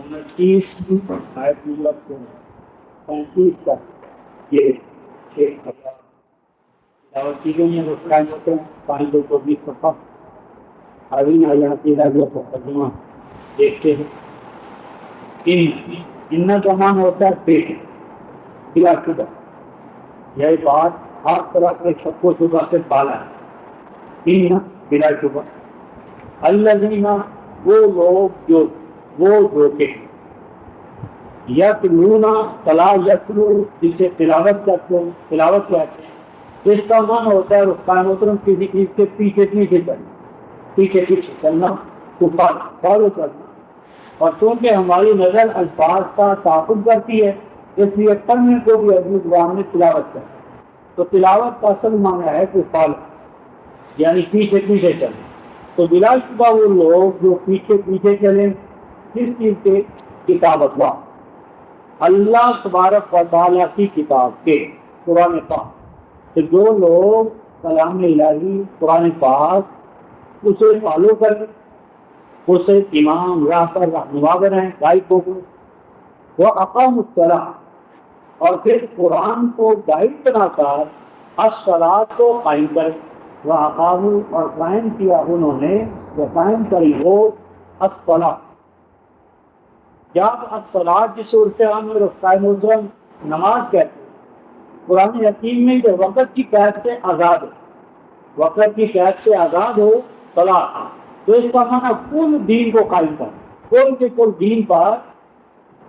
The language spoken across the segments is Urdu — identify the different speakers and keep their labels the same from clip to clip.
Speaker 1: 29 آیت نمبر 35 تک یہ 6000 دعوت کی گئی ہے. اس ٹائم ہوتے ہیں 520 صفحہ ابھی نہ عقیدہ جو مقدمہ دیکھتے ہیں. ان زمان ہوتا ہے پیٹ بلا شبہ. یہ بات ہر طرح سے شک و شبہ سے بالا ہے. ان بلا شبہ الذین وہ لوگ جو کہ یتلون تلا یتلو جسے تلاوت کرتے ہیں تلاوت کہتے ہیں. اس کا معنی ہوتا ہے رخان محترم کسی چیز کے پیچھے چلنا فالو کرنا. اور چونکہ ہماری نظر الفاظ کا تعاقب کرتی ہے اس لیے پڑھنے کو بھی اردو زبان میں تلاوت کرتے ہیں. تو تلاوت کا اصل معنی ہے کہ فالو یعنی پیچھے چلیں. تو بلا شبہ وہ لوگ جو پیچھے چلیں کس چیز کے کتاب اللہ تبارک و تعالیٰ کی کتاب کے قرآن پاک. تو جو لوگ کلام الہی قرآن پاک اسے فالو کریں اسے امام راہ پر رہنما بنائیں گائیڈ کو وہ اقام الصلاۃ اور پھر قرآن کو گائیڈ بنا کر الصلاۃ کو قائم کریں. وہ اقام اور قائم کیا انہوں نے وہ قائم کری وہ الصلاۃ. جب الصلاۃ جس صورتحال میں رفتہ محترم نماز کہتے ہیں قرآن حکیم میں جو وقت کی قید سے آزاد ہو وقت کی قید سے آزاد ہو صلاۃ تو اس کا معنی کل دین کو قائم کرنا کل دین پر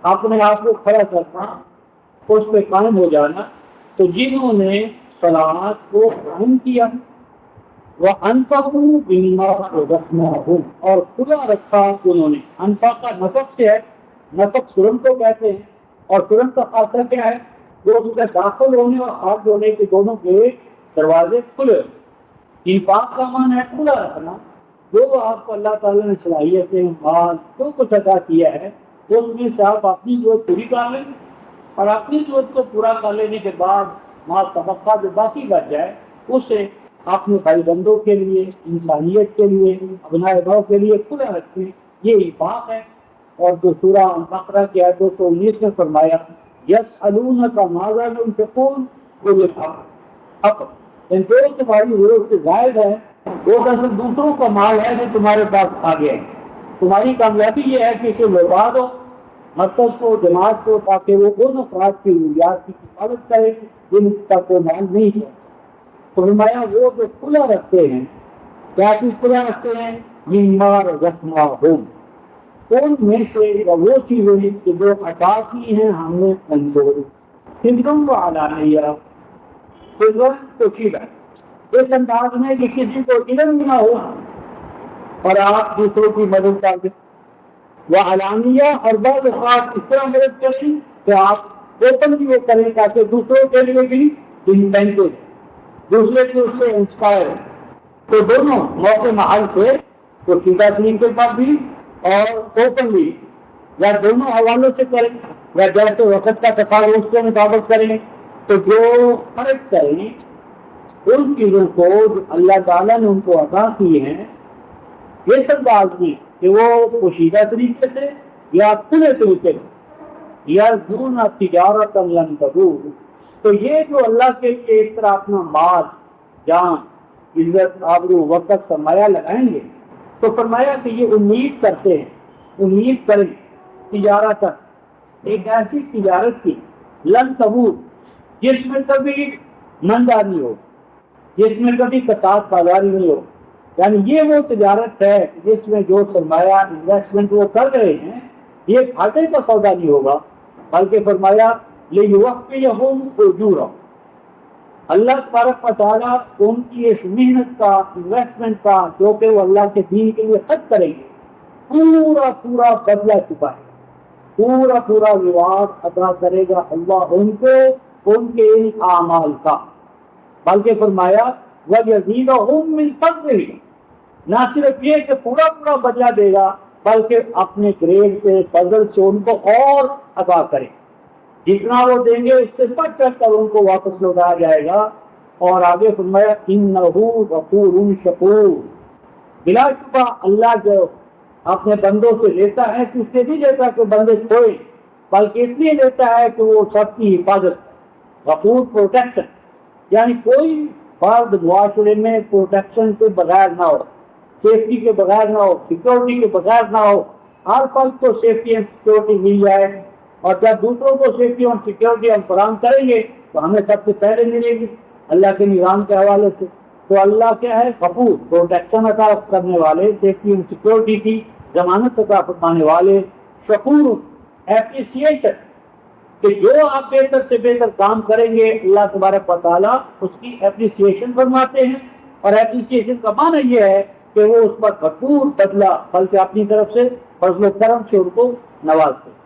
Speaker 1: اپنے آپ کو کھڑا کرنا اس پہ قائم ہو جانا. تو جنہوں نے صلاۃ کو قائم کیا وَأَنفَقُوا مِمَّا رَزَقْنَاهُمْ اور کھلا رکھا انہوں نے. انفاق کا نفق سے ہے. نفق سرم کو کہتے ہیں اور سرم کا خاصہ کیا ہے جو اس کے داخل ہونے اور خارج ہونے کے دونوں کے دروازے کھلے. انفاق کا معنی ہے کھلا رکھنا. جو آپ کو اللہ تعالیٰ نے صلاحیتیں مال جو کچھ عطا کیا ہے اس میں سے آپ اپنی ضرورت پوری کر لیں اور اپنی ضرورت کو پورا کر لینے کے بعد مال طبقہ جو باقی بچ جائے اسے اپنے بھائی بندوں کے لیے انسانیت کے لیے ابنائے گاؤں کے لیے کھلا رکھیں. یہ انفاق ہے. اور جو سورہ بقرہ کی آیت 219 میں فرمایا یسألونک ماذا ينفقون قل الحق ان جو تمہاری ضرورت سے زائد ہے وہ دراصل دوسروں کا مال ہے جو تمہارے پاس آ گیا ہے. تمہاری کامیابی یہ ہے کہ اسے لوٹا دو مرکز کو جماعت کو تاکہ وہ ان افراد کی ضروریات کی حفاظت کرے جن تک وہ مال نہیں ہے. تو فرمایا وہ جو کھلا رکھتے ہیں کیا چیز کھلا رکھتے ہیں مما رزقناہم ان میں سے وہ چیزیں کہ جو عطا کی ہیں ہم نے ان کو سرًا و علانیہ سرًا تو اس انداز میں کہ کسی کو علم نہ ہو اور آپ دوسروں کی مدد کر دیں. وہ علانیہ اور بعض اوقات اس طرح مدد کریں کہ آپ اوپن بھی وہ کریں تاکہ دوسروں کے لیے بھی انسینٹو دوسرے کو اس سے انسپائر. تو دونوں موقع محل سے تو سیدھا دین کے پاس بھی اور اوپن بھی یا دونوں حوالوں سے کریں یا جیسے وقت کا تقاضا اس کے مطابق کریں. تو جو فرق کریں ان چیزوں کو جو اللہ تعالیٰ نے ان کو عطا کیے ہیں یہ سب آدمی کہ وہ پوشیدہ طریقے سے یا کھلے طریقے سے یا دون تجارت لن تبور. تو یہ جو اللہ کے لیے اس طرح اپنا مال جان عزت آبرو وقت سرمایہ لگائیں گے تو فرمایا کہ یہ امید کرتے ہیں امید کریں تجارت ایک ایسی تجارت کی لن تبور جس میں کبھی منداری ہو جس میں کبھی کساد بازاری نہیں ہو. یعنی یہ وہ تجارت ہے جس میں جو سرمایہ انویسٹمنٹ وہ کر رہے ہیں یہ گھاٹے کا سودا نہیں ہوگا بلکہ فرمایا لِيُوَفِّيَهُمْ أُجُورَهُمْ اللہ تبارک و تعالیٰ ان کی اس محنت کا انویسٹمنٹ کا جو کہ وہ اللہ کے دین کے لیے خرچ کریں گے پورا بدلہ چکا ہے پورا رواج ادا کرے گا اللہ ان کو ان کے ان اعمال کا. بلکہ فرمایا وَيَزِيدُهُم مِّن فَضْلِهِ نہ صرف یہ کہ پورا بدلہ دے گا بلکہ اپنے گریڈ سے فضل سے ان کو اور عطا کرے. جتنا وہ دیں گے اس سے بڑھ کر ان کو واپس لوٹایا جائے گا. اور آگے فرمایا انہ غفور شکور بلا شبہ اللہ جو اپنے بندوں سے لیتا ہے کہ اس سے نہیں لیتا کہ بندے چھوڑے، بلکہ اس لیے لیتا ہے کہ وہ سب کی حفاظت، غفور پروٹیکشن، یعنی کوئی فرد معاشرے میں پروٹیکشن کے بغیر نہ ہو، سیفٹی کے بغیر نہ ہو، سیکورٹی کے بغیر نہ ہو۔ ہر فرد کو سیفٹی اینڈ سیکورٹی مل جائے، اور جب دوسروں کو سیفٹی اور سیکورٹی ہم فراہم کریں گے تو ہمیں سب سے پہلے ملے گی اللہ کے نظام کے حوالے سے۔ تو اللہ کیا ہے؟ غفور، پروٹیکشن عطا کرنے والے، سیفٹی اینڈ سیکورٹی کی ضمانت عطا فرمانے والے، شکور، اپریسیشن، کہ جو آپ بہتر سے بہتر کام کریں گے اللہ تبارک و تعالیٰ اس کی اپریسیشن فرماتے ہیں۔ اور اپریسیشن کا معنی یہ ہے کہ وہ اس پر بھرپور بدلہ بلکہ اپنی طرف سے فضل و کرم سے ان کو نوازتے ہیں۔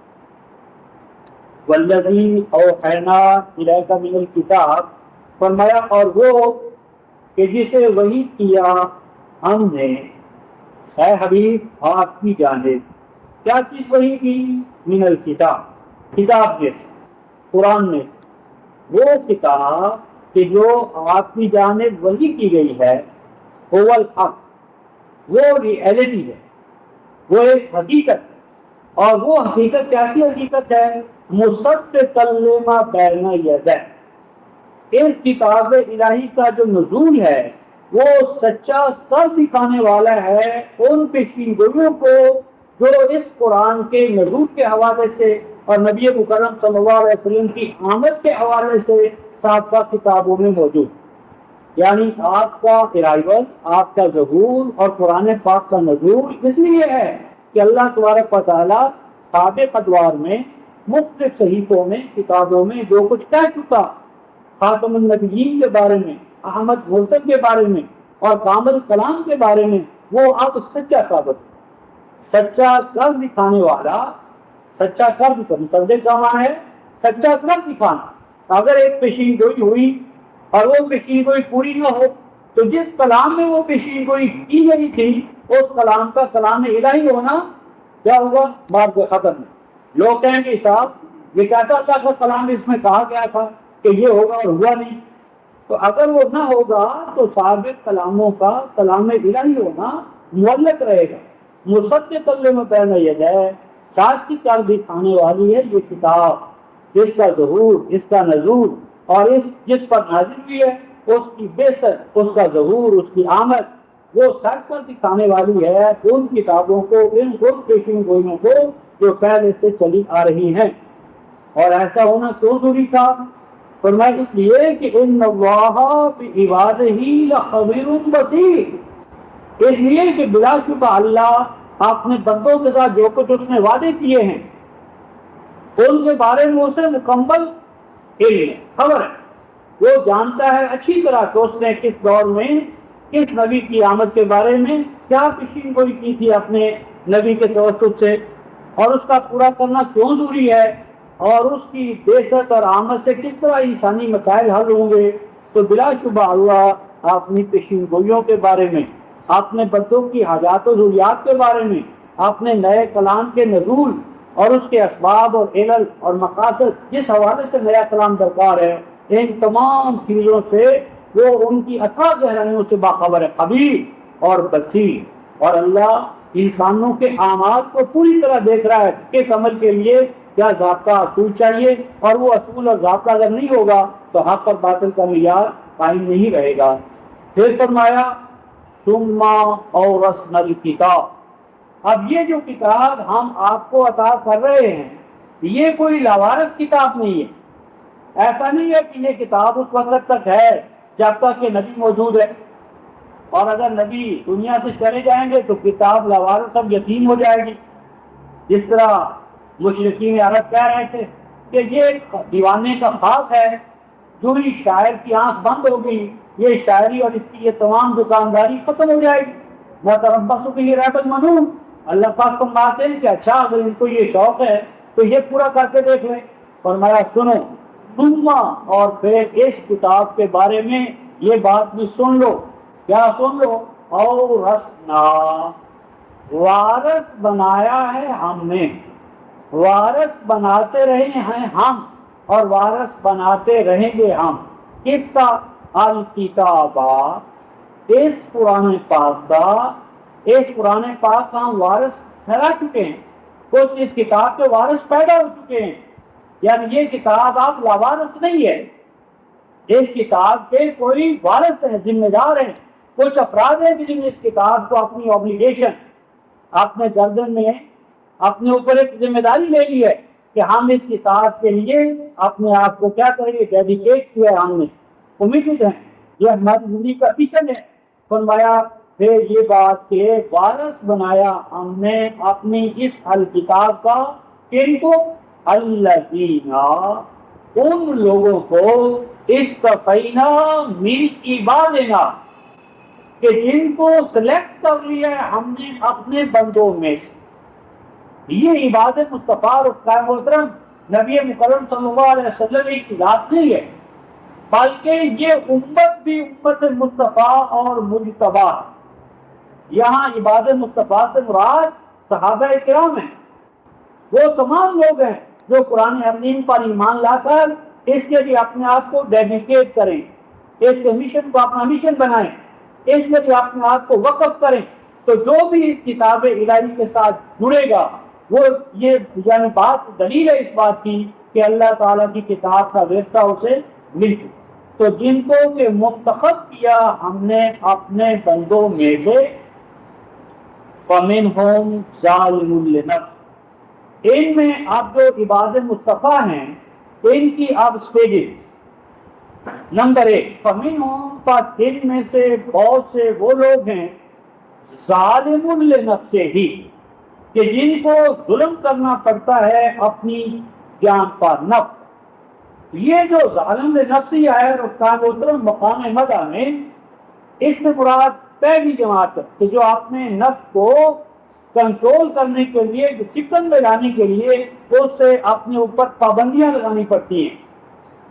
Speaker 1: والذی اوحینا الیک من الکتاب، فرمایا اور وہ کہ جسے وحی کیا ہم نے اے حبیب آپ کی جانب، کیا چیز وحی کی؟ من الکتاب، کتاب میں، قرآن میں، وہ کتاب کہ جو آپ کی جانب وحی کی گئی ہے، هو الحق، وہ ریئلٹی ہے، وہ ایک حقیقت ہے۔ اور وہ حقیقت کیسی حقیقت ہے؟ مصدقا لما بین یدیہ، اس کتاب الہی کا جو نزول ہے وہ سچا سر دکھانے والا ہے ان پیشین گوئیوں کو جو اس قرآن کے نزول کے حوالے سے اور نبی مکرم صلی اللہ علیہ وسلم کی آمد کے حوالے سے سابقہ کتابوں میں موجود۔ یعنی آپ کا ارائیول، آپ کا ظہور اور قرآن پاک کا نزول اس لیے ہے کہ اللہ تبارک و تعالیٰ سابق ادوار میں مختلف صحیفوں میں، کتابوں میں جو کچھ کہہ چکا، خاتم النبیین کے بارے میں، احمد مرتد کے بارے میں اور کامل کلام کے بارے میں، وہ اب سچا ثابت ہے، سچا کر دکھانے والا، سچا کر مصدق کا معنی ہے سچا کر دکھانا۔ اگر ایک پیشین گوئی ہوئی اور وہ پیشین گوئی پوری نہ ہو تو جس کلام میں وہ پیشین گوئی کی گئی تھی اس کلام کا کلام الہی ہونا کیا ہوگا؟ بات ختم ہے۔ لوگ کہیں گے صاحب یہ کیسا اللہ کا کلام، اس میں کہا گیا تھا کہ یہ ہوگا اور ہوا نہیں۔ تو اگر وہ نہ ہوگا تو سابق کلاموں کا کلام الہی ہونا معلق رہے گا۔ مصدقا لما بین یدیہ، سچ کی کر دکھانے والی ہے یہ کتاب، اس کا ظہور، اس کا نزول اور جس پر نازل ہوئی ہے اس کی بعثت، اس کا ظہور، اس کی آمد، وہ سچ کر دکھانے والی ہے ان کتابوں کو، ان پیشین گوئیوں کو جو پہلے سے چلی آ رہی ہیں۔ اور ایسا ہونا کیوں ضروری تھا؟ فرمایا اس لیے کہ ان اللہ بعبادہ لخبیر بصیر، اس لیے کہ بلا شبہ اللہ اپنے بندوں کے ساتھ جو کچھ اس نے وعدے کیے ہیں ان کے بارے میں اسے مکمل علم ہے، خبر ہے، وہ جانتا ہے اچھی طرح کہ اس نے کس دور میں کس نبی کی آمد کے بارے میں کیا پیشین گوئی کی تھی اپنے نبی کے توسط سے، اور اس کا پورا کرنا کیوں ضروری ہے، اور اس کی بعثت اور آمد سے کس طرح انسانی مسائل حل ہوں گے۔ تو بلا شبہ اللہ اپنی پیشین گوئیوں کے بارے میں، اپنے بندوں کی حاجات و ضروریات کے بارے میں، اپنے نئے کلام کے نزول اور اس کے اسباب اور علل اور مقاصد، جس حوالے سے نیا کلام درکار ہے، ان تمام چیزوں سے وہ ان کی اتھاہ گہرائیوں سے باخبر ہے، خبیر اور بصیر۔ اور اللہ انسانوں کے اعمال کو پوری طرح دیکھ رہا ہے، کس عمل کے لیے کیا ضابطہ اصول چاہیے، اور وہ اصول اور ضابطہ اگر نہیں ہوگا تو حق اور باطل کا معیار قائم نہیں رہے گا۔ پھر فرمایا ثم اورثنا الکتاب، اب یہ جو کتاب ہم آپ کو عطا کر رہے ہیں یہ کوئی لاوارث کتاب نہیں ہے۔ ایسا نہیں ہے کہ یہ کتاب اس وقت تک ہے جب تک کہ نبی موجود ہے، اور اگر نبی دنیا سے چلے جائیں گے تو کتاب لاوارث اب یتیم ہو جائے گی۔ جس طرح مشرکین عرب کہہ رہے تھے کہ یہ دیوانے کا خواب ہے، جو ہی شاعر کی آنکھ بند ہوگی یہ شاعری اور اس کی یہ تمام دکانداری ختم ہو جائے گی۔ وَتَرَبَّصُوا بِهِ رَيْبَ الْمَنُونَ، اللہ پاک فرماتے ہیں کہ اچھا اگر ان کو یہ شوق ہے تو یہ پورا کر کے دیکھ لیں۔ فرمایا سنو، ثم، اور پھر اس کتاب کے بارے میں یہ بات بھی سن لو۔ کیا سن لو؟ اورثنا، وارث بنایا ہے ہم نے، وارث بناتے رہے ہیں ہم اور وارث بناتے رہیں گے ہم۔ کس کا؟ الکتابہ، اس قرآن پاک کا، اس قرآن پاک کا ہم وارث ٹھہرا چکے ہیں، کچھ اس کتاب کے وارث پیدا ہو چکے ہیں، یعنی یہ کتاب آپ لاوارث نہیں ہے، اس کتاب کے کوئی وارث ہیں، ذمہ دار ہیں، کچھ افراد ہیں جنہوں نے اس کتاب کو اپنی اوبلیگیشن، اپنے گردن میں اپنے اوپر ایک ذمہ داری لے لی ہے کہ ہم اس کتاب کے لیے اپنے آپ کو کیا کریں گے، ڈیڈیکیٹ کیا ہے ہم نے، کمیٹڈ ہیں، یہ ہماری زندگی کا مشن ہے۔ فرمایا پھر یہ بات کہ وارث بنایا ہم نے اپنی اس الکتاب کا، کن کو؟ الذین، ان لوگوں کو استفینا من عبادنا، کہ جن کو سلیکٹ کر لیا ہے ہم نے اپنے بندوں میں سے۔ یہ عباد مصطفیٰ اور قائم محترم نبی مکرم صلی اللہ علیہ وسلم کی ذات نہیں ہے، بلکہ یہ امت بھی امت مصطفیٰ اور مجتبیٰ۔ یہاں عباد مصطفیٰ سے مراد صحابہ کرام ہیں، وہ تمام لوگ ہیں جو قرآن حکیم پر ایمان لا کر اس کے لیے اپنے آپ کو ڈیڈیکیٹ کریں، اس کے مشن کو اپنا مشن بنائیں، اس کے لیے اپنے آپ کو وقف کریں۔ تو جو بھی اس کتاب الہی کے ساتھ جڑے گا وہ یہ یعنی بات دلیل ہے اس بات کی کہ اللہ تعالیٰ کی کتاب کا ورثہ اسے مل چکا۔ تو جن کو کہ منتخب کیا ہم نے اپنے بندوں میں سے، فَمِنْهُمْ ظَالِمٌ لِنَفْسِهِ، ان میں اب جو عباد مصطفیٰ ہیں ان کی اب سٹیجز، نمبر 1، فَمِنْهُمْ، پس ان میں سے بہت سے وہ لوگ ہیں ظالم لنفسہ، کہ جن کو ظلم کرنا پڑتا ہے اپنی جان پر، نفس۔ یہ جو ظالم لنفسی ہے محترم مقام مدح میں، اس سے مراد پہلی جماعت کہ جو اپنے نفس کو کنٹرول کرنے کے لیے، ڈسپلن میں لانے کے لیے اس سے اپنے اوپر پابندیاں لگانی پڑتی ہیں۔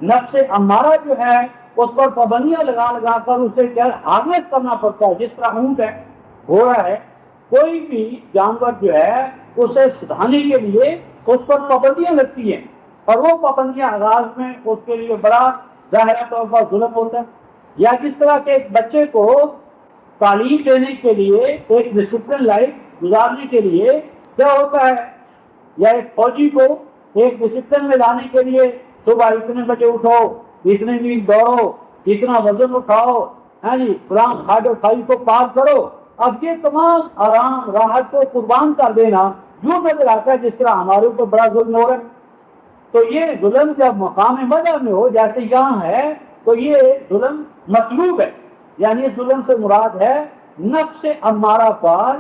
Speaker 1: نفس امارہ جو ہے اس پر پابندیاں لگا لگا کر اسے کیا ہارنیس کرنا پڑتا ہے، جس طرح اونٹ ہے، گھوڑا ہے، کوئی بھی جانور جو ہے اسے سدھانے کے لیے اس پر پابندیاں لگتی ہیں، اور وہ پابندیاں آغاز میں اس کے لیے بڑا ظاہرہ طور پر ظلم ہوتا ہے۔ یا جس طرح کے ایک بچے کو تعلیم دینے کے لیے، ایک ڈسپلن لائف گزارنے کے لیے کیا ہوتا ہے، یا ایک فوجی کو ایک ڈسپلن میں لانے کے لیے صبح اتنے بجے اٹھو، اتنے میل دوڑو، اتنا وزن اٹھاؤ، فلاں ہارڈ فائل کو پار کرو۔ اب یہ تمام آرام راحت کو قربان کر دینا یوں نظر آتا ہے جس طرح ہمارے اوپر بڑا ظلم ہو رہا ہے۔ تو یہ ظلم جب مقام مدح میں ہو جیسے یہاں ہے تو یہ ظلم مطلوب ہے، یعنی ظلم سے مراد ہے نفس امارہ پر،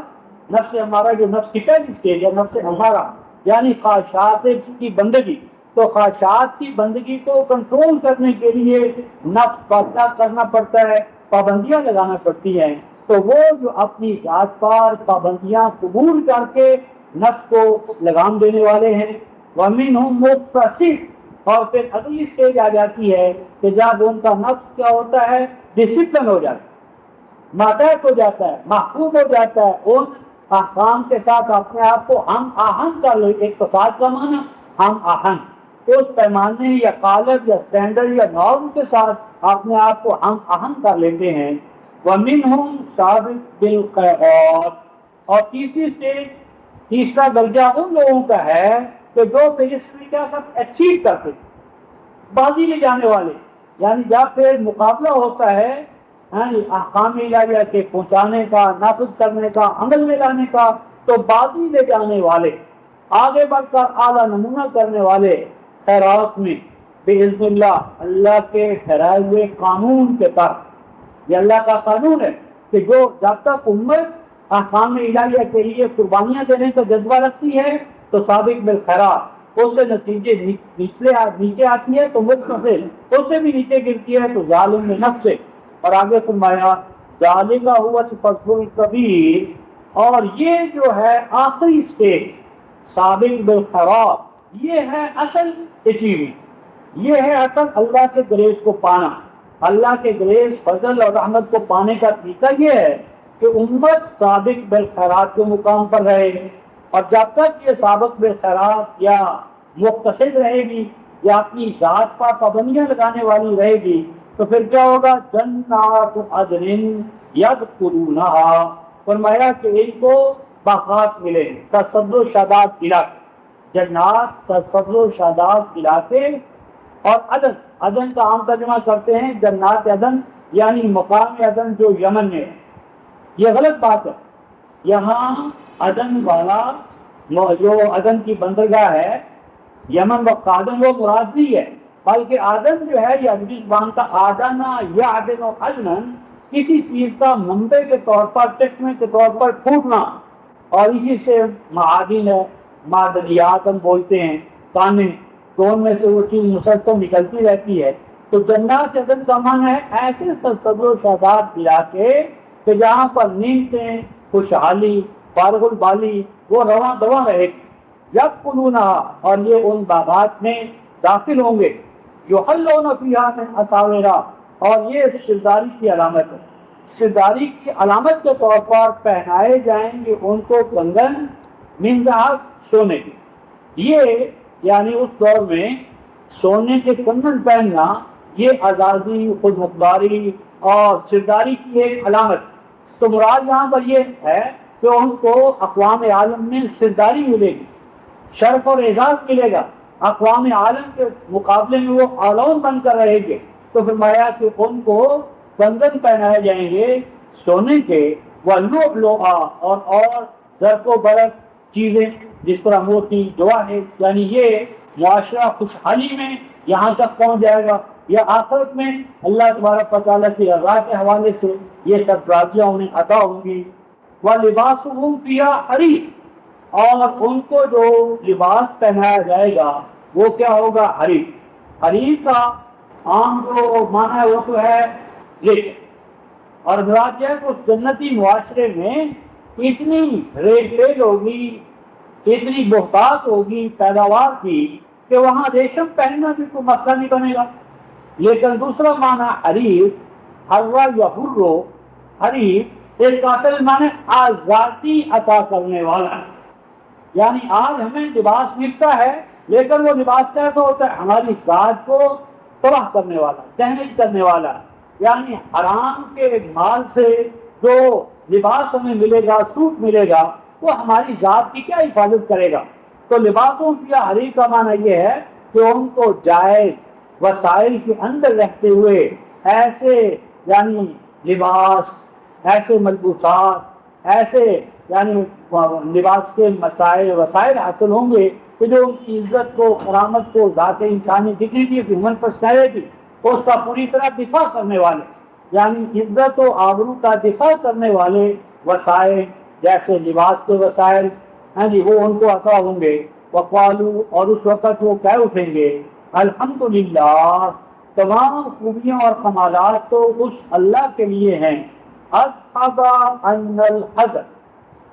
Speaker 1: نفس امارہ جو نفس کی پہلی اسٹیج ہے، نفس امارہ یعنی خواہشات کی بندگی۔ تو خواہشات کی بندگی کو کنٹرول کرنے کے لیے نفس پر کیا کرنا پڑتا ہے، پابندیاں لگانا پڑتی ہیں۔ تو وہ جو اپنی ذات پر پابندیاں قبول کر کے نفس کو لگام دینے والے ہیں، وَمِنْهُمْ مُقْتَصِدٌ، اور پھر اگلی اسٹیج آ جاتی ہے کہ جب ان کا نفس کیا ہوتا ہے، ڈسپلن ہو جاتا ہے، ماتحت ہو جاتا ہے، محکوم ہو جاتا ہے، ان احکام کے ساتھ اپنے آپ کو ہم آہنگ کر لو۔ اقتصاد کا معنی ہم آہنگ، اس پیمانے یا قالب یا اسٹینڈرڈ یا نارم کے ساتھ اپنے آپ کو ہم آہنگ کر لیتے ہیں۔ وَمِنْهُمْ سَابِقٌ بِالْخَيْرَاتِ، اور تیسری اسٹیج، تیسرا درجہ ان لوگوں کا ہے کہ جو پھر اس میں کیا سب اچیو کرتے، بازی لے جانے والے، یعنی جب پھر مقابلہ ہوتا ہے احکام الہیہ کے پہنچانے کا، نافذ کرنے کا، عمل میں لانے کا، تو بازی لے جانے والے، آگے بڑھ کر اعلیٰ نمونہ کرنے والے خیرات میں بِإِذْنِ اللہ، اللہ کے ٹھہرائے ہوئے قانون کے تحت۔ یہ اللہ کا قانون ہے کہ جو جب تک امت احکام الہیہ کے لیے قربانیاں دینے کا جذبہ رکھتی ہے تو سابق بالخیرات، اس سے نتیجے نیچے آتی ہے تو مقتصد، اس سے بھی نیچے گرتی ہے تو ظالم نفس سے۔ اور آگے فرمایا ذالک هو الفضل الکبیر، اور یہ جو ہے آخری اسٹیج سابق بالخیرات، یہ ہے اصل اچیومنٹ، یہ ہے اصل اللہ کے گریز کو پانا۔ اللہ کے گریز، فضل اور رحمت کو پانے کا طریقہ یہ ہے کہ امت سابق بالخیرات کے مقام پر رہے، اور جب تک یہ سابق بالخیرات یا مقتصد رہے گی یا اپنی ذات پر پابندیاں لگانے والی رہے گی تو پھر کیا ہوگا، جنات عدن یدخلونہا، فرمایا کہ ان کو باغات ملیں گے، سرسبز و شاداب علاقے، جنات سرسبز و شاداب علاقے، اور عدن، عدن کا عام ترجمہ کرتے ہیں جنات عدن، یعنی مقام عدن جو یمن میں ہے۔ یہ غلط بات ہے، یہاں عدن والا جو عدن کی بندرگاہ ہے یمن و قادن وہ مراد نہیں ہے، بلکہ عدن جو ہے یہ عربی زبان کا آدنا یا عدن و عدنن، کسی چیز کا منبع کے طور پر، چشمے کے طور پر پھوٹنا، اور اسی سے معادن ہے، معدنیات ہم بولتے ہیں، کانے، تو ان میں سے وہ چیز مسلسل نکلتی رہتی ہے۔ تو جنات عدن کا معنی ہے ایسے سرسبز و شاداب علاقے کہ جہاں پر نیندیں، خوشحالی، فارغ البالی وہ رواں دواں رہے گی۔ یدخلونھا، اور یہ ان باغات میں داخل ہوں گے، یحلون فیھا من اساور، اور یہ سرداری کی علامت ہے، سرداری کی علامت کے طور پر پہنائے جائیں گے ان کو کنگن من ذہب، سونے کے۔ یہ یعنی اس دور میں سونے کے کنگن پہننا یہ اعزازی، خود مختاری اور سرداری کی ایک علامت۔ تو مراد یہاں پر یہ ہے کہ ان کو اقوام عالم میں سرداری ملے گی، شرف اور اعزاز ملے گا، اقوام عالم کے مقابلے میں وہ اعلون بن کر رہیں گے۔ تو فرمایا کہ ان کو کنگن پہنائے جائیں گے سونے کے، واللؤلؤ، اور زرق و برق چیزیں جس طرح موتی، جواہر، یعنی یہ معاشرہ خوشحالی میں یہاں تک پہنچ جائے گا، یا آخرت میں اللہ تبارک و تعالیٰ کی رضا کے حوالے سے یہ سرفرازیاں انہیں عطا ہوں گی۔ وَلِبَاسُهُمْ فِيهَا حَرِيرٌ، اور ان کو جو لباس پہنایا جائے گا وہ کیا ہوگا؟ حریر۔ حریر کا عام جو معنی ہے وہ تو ہے ریشم، اور مراد یہ ہے کہ اس جنتی معاشرے میں اتنی ریل ہوگی، اتنی بہتات ہوگی پیداوار کی کہ وہاں ریشم پہننا بھی کوئی مسئلہ نہیں بنے گا۔ لیکن دوسرا معنی حریر، حرہ یا حرو، حریر اس کا اصل معنی آزادی عطا کرنے والا، یعنی آج ہمیں لباس ملتا ہے لیکن وہ لباس کیسا ہوتا ہے؟ ہماری ذات کو تباہ کرنے والا، ڈیمیج کرنے والا، یعنی حرام کے مال سے جو لباس ہمیں ملے گا، سوٹ ملے گا، وہ ہماری ذات کی کیا حفاظت کرے گا؟ تو لباسوں کی حریر کا معنی یہ ہے کہ ان کو جائز وسائل کے اندر رہتے ہوئے ایسے یعنی لباس، ایسے ملبوسات، ایسے یعنی لباس کے وسائل حاصل ہوں گے کہ جو ان کی عزت کو، کرامت کو، ذات انسانی ڈگنیٹی، ہیومن پرسنالٹی اس کا پوری طرح دفاع کرنے والے، یعنی عزت و آبرو کا دفاع کرنے والے وسائل جیسے لباس کے وسائل جی وہ ان کو عطا ہوں گے۔ وقالو، اور اس وقت وہ کہہ اٹھیں گے الحمدللہ، تمام خوبیاں اور کمالات تو اس اللہ کے لیے ہیں، اذھب عنا الحزن،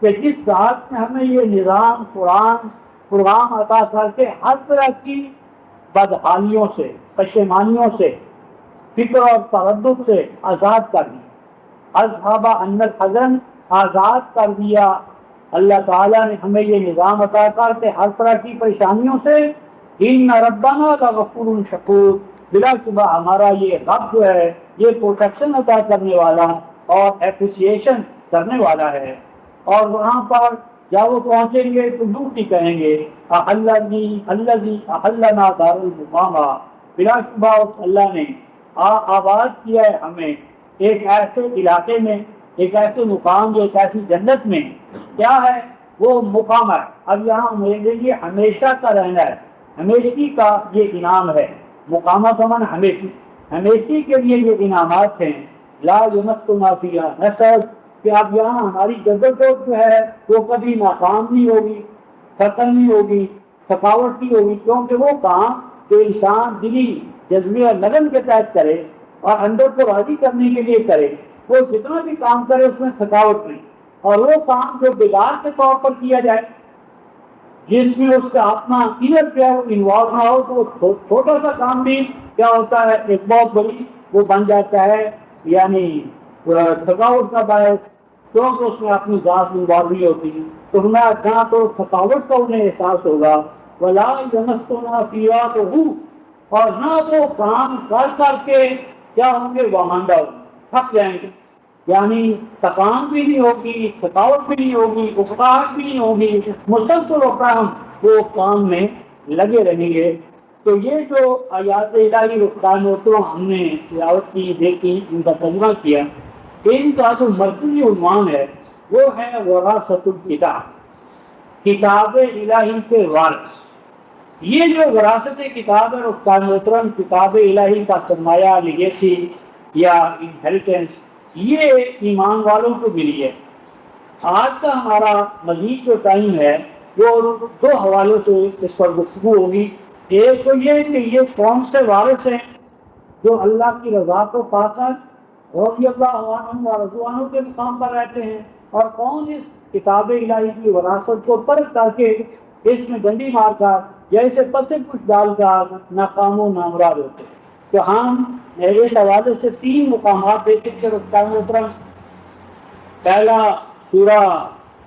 Speaker 1: کہ جس ذات نے ہمیں یہ نظام پروگرام عطا کر کے ہر طرح کی بدحالیوں سے، پشیمانیوں سے، فکر اور تردد سے آزاد کر دیا۔ اذھب عنا الحزن، آزاد کر دیا اللہ تعالیٰ نے ہمیں یہ نظام عطا کر کے ہر طرح کی پریشانیوں سے۔ ان ربنا لغفور شکور، بلا شبہ ہمارا یہ رب جو ہے یہ پروٹیکشن عطا کرنے والا اور اپریسیشن کرنے والا ہے۔ اور وہاں پر جب وہ پہنچیں گے تو دوسری کہیں گے الذی احلنا دار المقامہ، بلا شبہ اس اللہ نے آباد کیا ہے ہمیں ایک ایسے علاقے میں، ایک ایسے مقام، ایک ایسی جنت میں، کیا ہے وہ مقام ہے۔ اب یہاں میرے لیے ہمیشہ کا رہنا ہے، ہمیشی کا یہ انعام ہے، مقامہ کا معنی ہمیشی، ہمیشی کے لیے یہ انعامات ہیں۔ لا یمسنا فیہا نصب، کہ اب یہاں ہماری جدوجہد جو ہے وہ کبھی ناکام نہیں ہوگی، ختم نہیں ہوگی، تھکاوٹ نہیں ہوگی، کیونکہ وہ کام کہ انسان دلی جذبے اور لگن کے تحت کرے اور اندر کو راضی کرنے کے لیے کرے، وہ جتنا بھی کام کرے اس میں تھکاوٹ نہیں، اور وہ کام جو بگاڑ کے طور پر کیا جائے جس میں اس کا اپنا انر جو ہے وہ انوالو نہ ہو، تو وہ چھوٹا سا کام بھی کیا ہوتا ہے ایک بہت بڑی وہ بن جاتا ہے، یعنی تھکاوٹ کا باعث، کیونکہ اس میں اپنی ذات انوالو ہوتی ہے۔ تو ہمیں جہاں تو تھکاوٹ کا انہیں احساس ہوگا، ولا یمسنا فیہا لغوب، اور نہ وہ کام کر کے کیا ہوں گے واماندہ ہوں، تھک جائیں گے۔ یعنی تکان بھی نہیں ہوگی، تھکاوٹ بھی نہیں ہوگی، اکتاہٹ بھی نہیں ہوگی، مسلسل ہم وہ کام میں لگے رہیں گے۔ تو یہ جو آیات الہی رخدان ہوتے ہم نے تلاوت کی، دیکھی، ان کا ترجمہ کیا، ان کا جو مرکزی عنوان ہے وہ ہے وراثت الکتاب، کتاب الہی کے وارث۔ یہ جو وراثت کتاب ہے رخدان محترم، کتاب الہی کا سرمایہ، لیگیسی یا انہیریٹنس، یہ ایمان والوں کو ملی ہے۔ آج کا ہمارا مزید جو ٹائم ہے وہ دو حوالوں سے اس پر گفتگو ہوگی۔ ایک تو یہ کہ یہ کون سے وارث ہیں جو اللہ کی رضا کو پا کر رضی اللہ عنہم و رضوانہ کے مقام پر رہتے ہیں، اور کون اس کتاب الہی کی وراثت کو پرکھ کر کے اس میں ڈنڈی مار کر یا اسے پسے کچھ ڈال کر ناکام و نامراد ہوتے ہیں۔ تو ہم اس حوالے سے 3 مقامات دیکھیں گے رخدان محترم۔ پہلا سورہ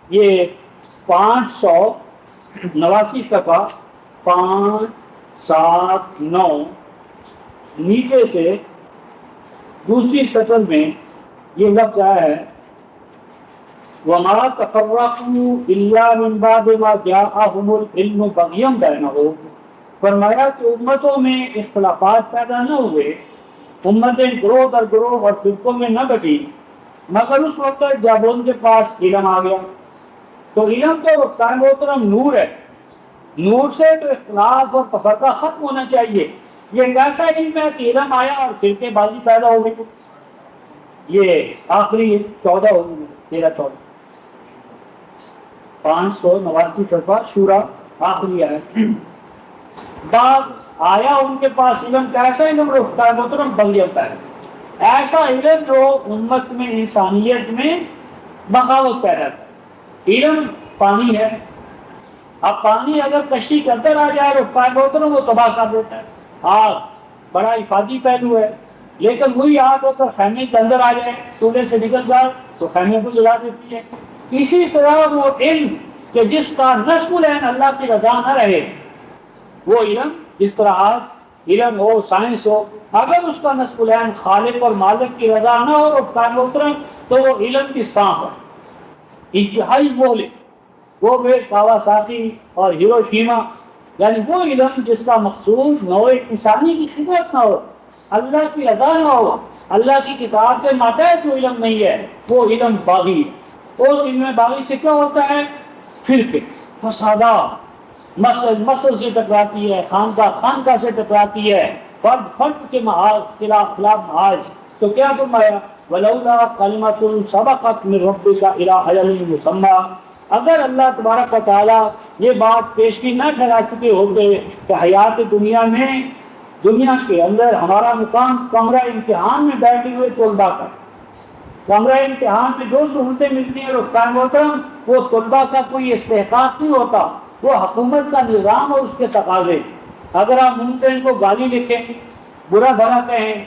Speaker 1: یہ 589 صفحہ 5، 7، 9 نیچے سے دوسری سطر میں یہ لفظ آیا ہے وَمَا تَفَرَّقُوا إِلَّا مِن بَعْدِ مَا جَاءَهُمُ الْعِلْمُ بَغْيًا بَيْنَهُمْ۔ فرمایا کہ امتوں میں اختلافات پیدا نہ ہوئے، امتیں گروہ در گروہ اور فرقوں میں نہ بٹی، مگر اس وقت جب ان کے پاس علم آ گیا۔ تو علم تو رخدان محترم نور ہے، نور سے تو اختلاف اور تفرقہ ختم ہونا چاہیے۔ یہ ایک ایسا علم ہے کہ علم آیا اور فرقے بازی پیدا ہو گئی۔ یہ آخری 14 ہو گئی، 13-14 589 صفحہ شورا آخری ہے۔ بعد آیا ان کے پاس علم، کیسا علم رخدان محترم؟ بغیت ہے، ایسا علم جو امت میں، انسانیت میں بغاوت پیدا کرے۔ علم پانی ہے، اب پانی اگر کشتی کے اندر آ جائے رخدان محترم وہ تباہ کر دیتا ہے۔ آگ بڑا حفاظتی پہلو ہے، لیکن وہی آگ اگر خیمے کے اندر آ جائے، چولہے سے نکل جائے تو خیمے کو جلا دیتی ہے۔ اسی طرح وہ علم کہ جس کا نصب العین اللہ کی رضا نہ رہے، وہ علم جس طرح آج علم ہو، سائنس ہو، اگر اس کا نصب العین خالق اور مالک کی رضا نہ ہو رخدان محترم تو وہ علم کی سانپ ہے، انتہائی مہلک۔ وہ بے کاواساکی اور ہیروشیما، یعنی وہ علم جس کا مقصود نوع انسانی کی خدمت نہ ہو، اللہ کی رضا نہ ہو، اللہ کی کتاب کے ماتحت جو علم نہیں ہے وہ علم باغی ہے۔ اس علم باغی سے کیا ہوتا ہے؟ فرقے، فسادات، مسل سے ٹکراتی ہے، خانقاہ سے ٹکراتی ہے، فرد کے محاذ خلاف محاذ۔ تو کیا فرمایا؟ ولولا کلمۃ سبقت من ربک الی اجل مسمى، اگر اللہ تبارک و تعالیٰ یہ بات پیشگی نہ ٹھہرا چکے ہوتے کہ حیات دنیا کے اندر ہمارا مقام کمرہ امتحان میں بیٹھے ہوئے طلباء کا، کمرہ امتحان میں جو سہولتیں ملتی ہیں رخدان محترم وہ طلباء کا کوئی استحقاق نہیں ہوتا، وہ حکومت کا نظام اور اس کے تقاضے۔ اگر آپ ممکن کو گالی لکھیں، برا بھلا کہیں،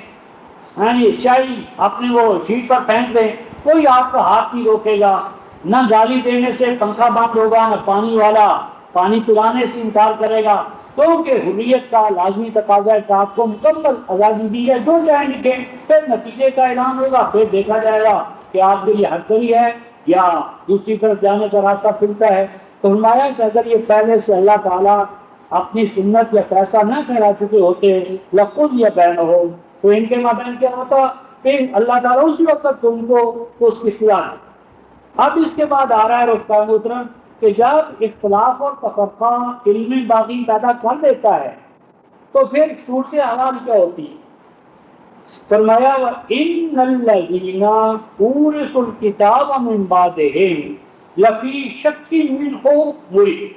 Speaker 1: یعنی شاعری اپنے وہ شیٹ پر پھینک دیں، کوئی آپ کا ہاتھ نہیں روکے گا، نہ گالی دینے سے پنکھا بند ہوگا، نہ پانی والا پانی پلانے سے انکار کرے گا، کیونکہ حریت کا لازمی تقاضا ہے کہ آپ کو مکمل آزادی دی ہے، جو چاہیں لکھیں، پھر نتیجے کا اعلان ہوگا، پھر دیکھا جائے گا کہ آپ کے لیے حقیقی ہے یا دوسری طرف جانے کا راستہ کھلتا ہے۔ تو فرمایا کہ اگر یہ پہلے سے اللہ تعالیٰ اپنی سنت یا فیصلہ نہ ٹھہرا چکے ہوتے لقد یا بین ہو تو ان کے مابین کیا ہوتا؟ پھر اللہ تعالیٰ اسی وقت تم کو اس کی سزا ہے۔ اب اس کے بعد آ رہا ہے رخدان محترم کہ جب اختلاف اور تفرقہ علم باغی پیدا کر دیتا ہے تو پھر صورت حال کیا ہوتی ہے؟ فرمایا وَإِنَّ الَّذِينَ أُورِثُوا الْكِتَابَ مِن بَعْدِهِمْ لَفِي شَكٍّ مِّنْهُ مُرِيبٍ۔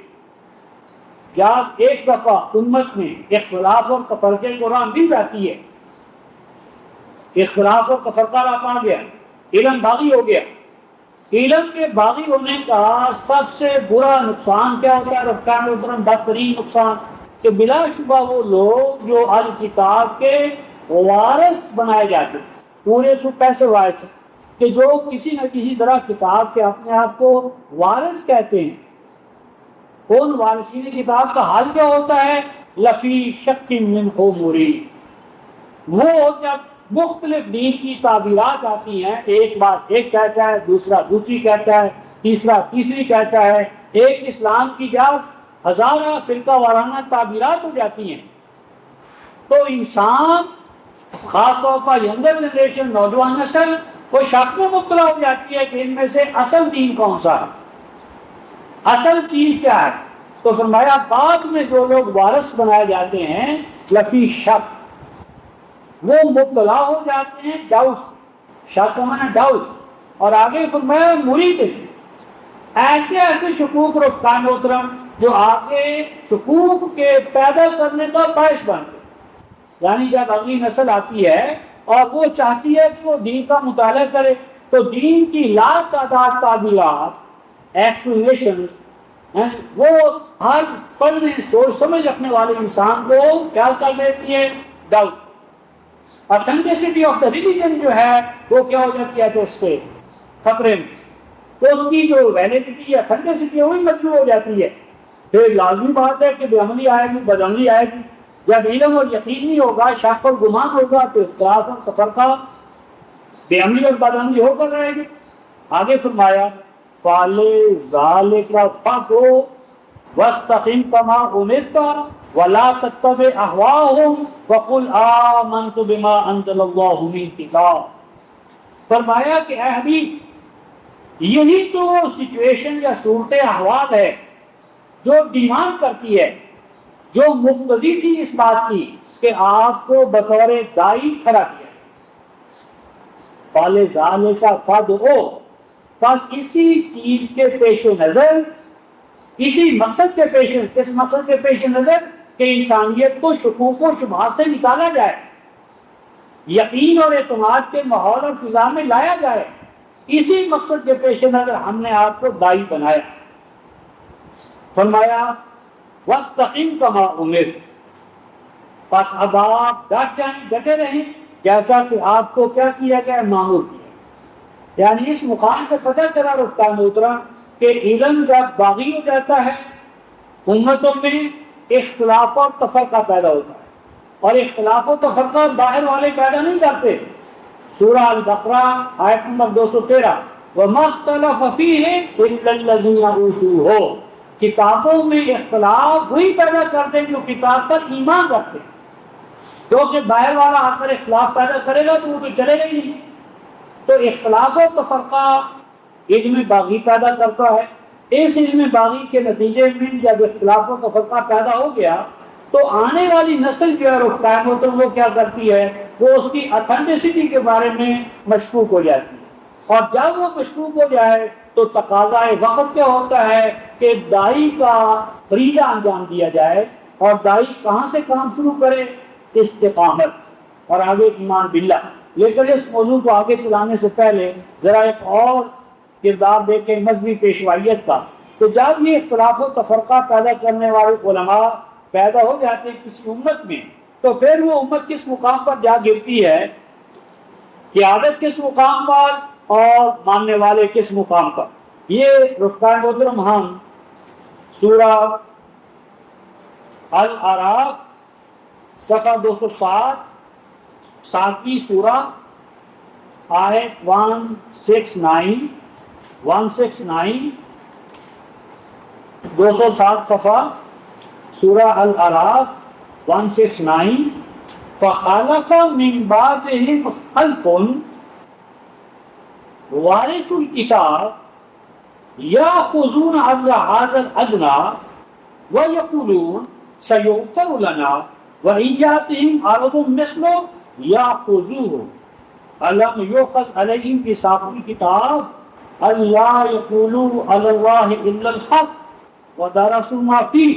Speaker 1: جب ایک دفعہ امت میں اختلاف اور تفرقے کو راہ مل جاتی ہے، اختلاف اور تفرقہ راہ پا گیا، علم باغی ہو گیا، علم کے باغی ہونے کا سب سے برا نقصان کیا ہوتا ہے رخدان محترم؟ بدترین نقصان کہ بلا شبہ وہ لوگ جو الکتاب کے وارث بنائے جاتے ہیں، پورے سو پیسے وارث کہ جو کسی نہ کسی طرح کتاب کے اپنے آپ کو وارث کہتے ہیں، ان وارثین کتاب کا حال کیا ہوتا ہے؟ لفی شک منہ مریب، وہ جب مختلف دین کی تعبیرات آتی ہیں، ایک بات ایک کہتا ہے، دوسرا دوسری کہتا ہے، تیسرا تیسری کہتا ہے، ایک اسلام کی جب ہزارہ فرقہ وارانہ تعبیرات ہو جاتی ہیں تو انسان خاص طور پر ینگر جنریشن، نوجوان نسل، وہ شک میں مبتلا ہو جاتی ہے کہ ان میں سے اصل دین کون سا ہے، اصل چیز کیا ہے۔ تو فرمایا بعد میں جو لوگ وارث بنائے جاتے ہیں لفی شک، وہ مبتلا ہو جاتے ہیں ڈاؤٹس، شک مانا ڈاؤٹس، اور آگے فرمایا مرید ایسے ایسے شکوک رفتان محترم جو آگے شکوک کے پیدا کرنے کا باعث بنتے، یعنی جب اگلی نسل آتی ہے اور وہ چاہتی ہے کہ وہ دین کا مطالعہ کرے تو دین کی لا تعداد تعبیرات، ایکسپلینیشنز، وہ ہر پڑھنے سوچ سمجھ رکھنے والے انسان کو کیا کر دیتی ہے، doubt. Authenticity of the religion جو ہے وہ کیا ہو جاتی ہے تو اس پہ خطرے میں، تو اس کی جو ویلیڈیٹی یا اتھینٹسٹی ہے وہی مطلوب ہو جاتی ہے۔ پھر لازمی بات ہے کہ بے عملی آئے گی، بد عملی آئے گی۔ جب علم اور یقین نہیں ہوگا، شک اور گمان ہوگا، تو اختلاف اور تفرقہ، بے عملی اور بد عملی ہو کر رہے گی۔ آگے فرمایا فَلِذَلِكَ فَادْعُ وَاسْتَقِمْ كَمَا أُمِرْتَ وَلَا تَتَّبِعْ أَهْوَاءَهُمْ وَقُلْ آمَنْتُ بِمَا أَنزَلَ اللَّهُ مِنْ كِتَابٍ۔ فرمایا کہ اے حبیب، یہی تو سچویشن یا صورت احوال ہے جو ڈیمانڈ کرتی ہے، جو مقتضی تھی اس بات کی کہ آپ کو بطور دائی کھڑا کیا۔ فَلِذَلِكَ فَادْعُ، بس اسی چیز کے پیش نظر، اسی مقصد کے پیش، کس مقصد کے پیش نظر کہ انسانیت کو شکوک و شبہات سے نکالا جائے، یقین اور اعتماد کے ماحول اور فضا میں لایا جائے، اسی مقصد کے پیش نظر ہم نے آپ کو دائی بنایا۔ فرمایا وَاسْتَقِمْ كَمَا أُمِرْتَ، بس اب آپ ڈٹ جائیں، ڈٹے رہیں جیسا کہ آپ کو کیا کیا گیا، مامور کیا۔ یعنی اس مقام سے پتہ چلا رفتہ محترم کہ علم جب باغی ہو جاتا ہے امتوں میں اختلاف اور تفرقہ پیدا ہوتا ہے، اور اختلاف و تفرقہ باہر والے پیدا نہیں کرتے۔ سورہ البقرہ آیت نمبر 213، وَمَا اخْتَلَفَ فِيهِ إِلَّا الَّذِينَ أُوتُوهُ، کتابوں میں اختلاف وہی پیدا کرتے ہیں جو کتاب پر ایمان رکھتے ہیں، کیونکہ باہر والا آ کر اختلاف پیدا کرے گا تو وہ تو چلے گا ہی نہیں۔ تو اختلاف و تفرقہ علم باغی پیدا کرتا ہے۔ اس علم باغی کے نتیجے میں جب اختلاف و تفرقہ پیدا ہو گیا تو آنے والی نسل جو ہے رفتہ تو وہ کیا کرتی ہے، وہ اس کی اتھینٹسٹی کے بارے میں مشکوک ہو جاتی ہے، اور جب وہ مشکوک ہو جائے تو تقاضا وقت کیا ہوتا ہے کہ دائی کا فریضہ انجام دیا جائے، اور دائی کہاں سے کام شروع کرے، استقامت اور آگے ایمان باللہ۔ لیکن اس موضوع کو آگے چلانے سے پہلے ذرا ایک اور کردار دیکھیں مذہبی پیشوائیت کا۔ تو جب یہ اختلاف و تفرقہ پیدا کرنے والے علماء پیدا ہو جاتے ہیں کسی امت میں، تو پھر وہ امت کس مقام پر جا گرتی ہے، قیادت کس مقام پر اور ماننے والے کس مقام پر۔ یہ رفتہ محترم ہم سورہ الاعراف صفحہ 260، 7ویں سورہ، آیت 169، 207 صفحہ سورہ الاعراف 169، فَخَلَفَ مِن بَعْدِهِمْ خَلْفٌ وَارِثُو الْكِتَابَ يَأْخُذُونَ عَرَضَ هَٰذَا الْأَدْنَىٰ وَيَقُولُونَ سَيُغْفَرُ لَنَا وَإِن يَأْتِهِمْ عَرَضٌ مِثْلُهُ يَأْخُذُوهُ أَلَمْ يُؤْخَذْ عَلَيْهِمْ مِيثَاقُ الْكِتَابِ أَلَّا يَقُولُوا عَلَى اللَّهِ إِلَّا الْحَقَّ وَدَرَسُوا مَا فِيهِ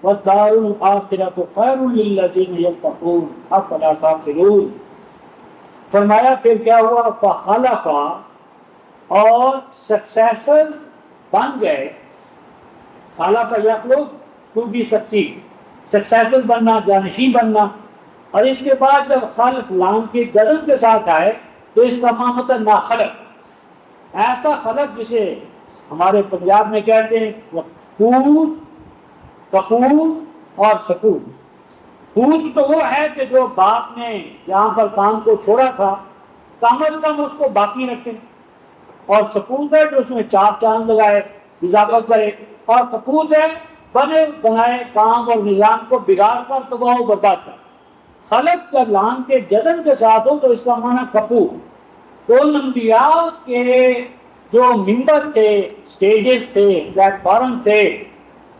Speaker 1: وَالدَّارُ الْآخِرَةُ خَيْرٌ لِّلَّذِينَ يَتَّقُونَ أَفَلَا تَعْقِلُونَ۔ فرمایا پھر کیا ہوا، فَخَلَفَ، اور سکسیسرز بن گئے، خلف یخلف ٹو بی سکسیڈ، سکسیسر بننا، جانشین بننا، اور اس کے بعد جب خلف لام کے جزم کے ساتھ آئے تو اس کا معنی ہوتا ہے ناخلف، ایسا خلف جسے ہمارے پنجاب میں کہتے ہیں کپور اور سکون۔ پوچھ تو وہ ہے کہ جو باپ نے یہاں پر کام کو چھوڑا تھا کم از کم اس کو باقی رکھے، اور سپوت ہے جو اس میں چار چاند لگائے اضافہ کرے، اور سپوت ہے بنے بنائے کام اور نظام کو بگاڑ کر تباہ و برباد کر۔ خلق کا لام کے جزم کے ساتھ ہو تو اس کا معنی کپور۔ تو انبیاء کے جو ممبر تھے، سٹیجز تھے، پلیٹ فارم تھے،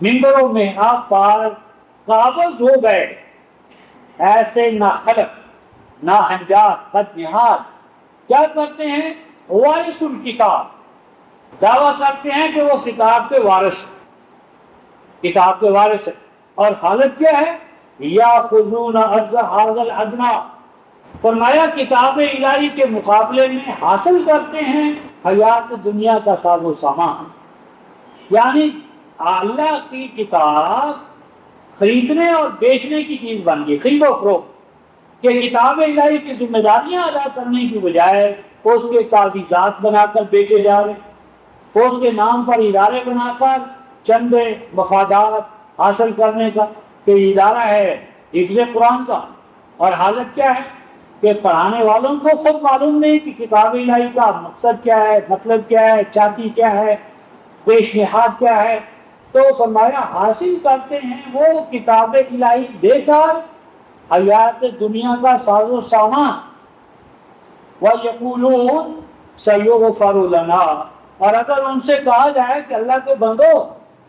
Speaker 1: ممبر و محراب پر قابض ہو گئے، ایسے نہ خلق نہ ہنجات بد نہاد کیا کرتے ہیں؟ وارث الکتاب، دعویٰ کرتے ہیں کہ وہ کتاب کے وارث ہیں، کتاب کے وارث ہیں، اور حالت کیا ہے؟ یاخذون عرض هذا الادنی، فرمایا کتاب الہی کے مقابلے میں حاصل کرتے ہیں حیات دنیا کا ساز و سامان، یعنی اللہ کی کتاب خریدنے اور بیچنے کی چیز بن گئی، خرید و فروخت، کہ کتاب الہی کی ذمہ داریاں ادا کرنے کی بجائے اس کے کاغذات بنا کر بیچے جا رہے، اس کے نام پر ادارے بنا کر چند مفادات حاصل کرنے کا، کہ ادارہ ہے حفظ قرآن کا، اور حالت کیا ہے کہ پڑھانے والوں کو خود معلوم نہیں کہ کتاب الہی کا مقصد کیا ہے، مطلب کیا ہے، چاہتی کیا ہے، پیشنہاد کیا ہے۔ تو فرمایا حاصل کرتے ہیں وہ کتاب الہی دے کر حیات دنیا کا ساز و سامان، وَيَقُولُونَ سَيُغْفَرُ لَنَا، اور اگر ان سے کہا جائے کہ اللہ کے بندو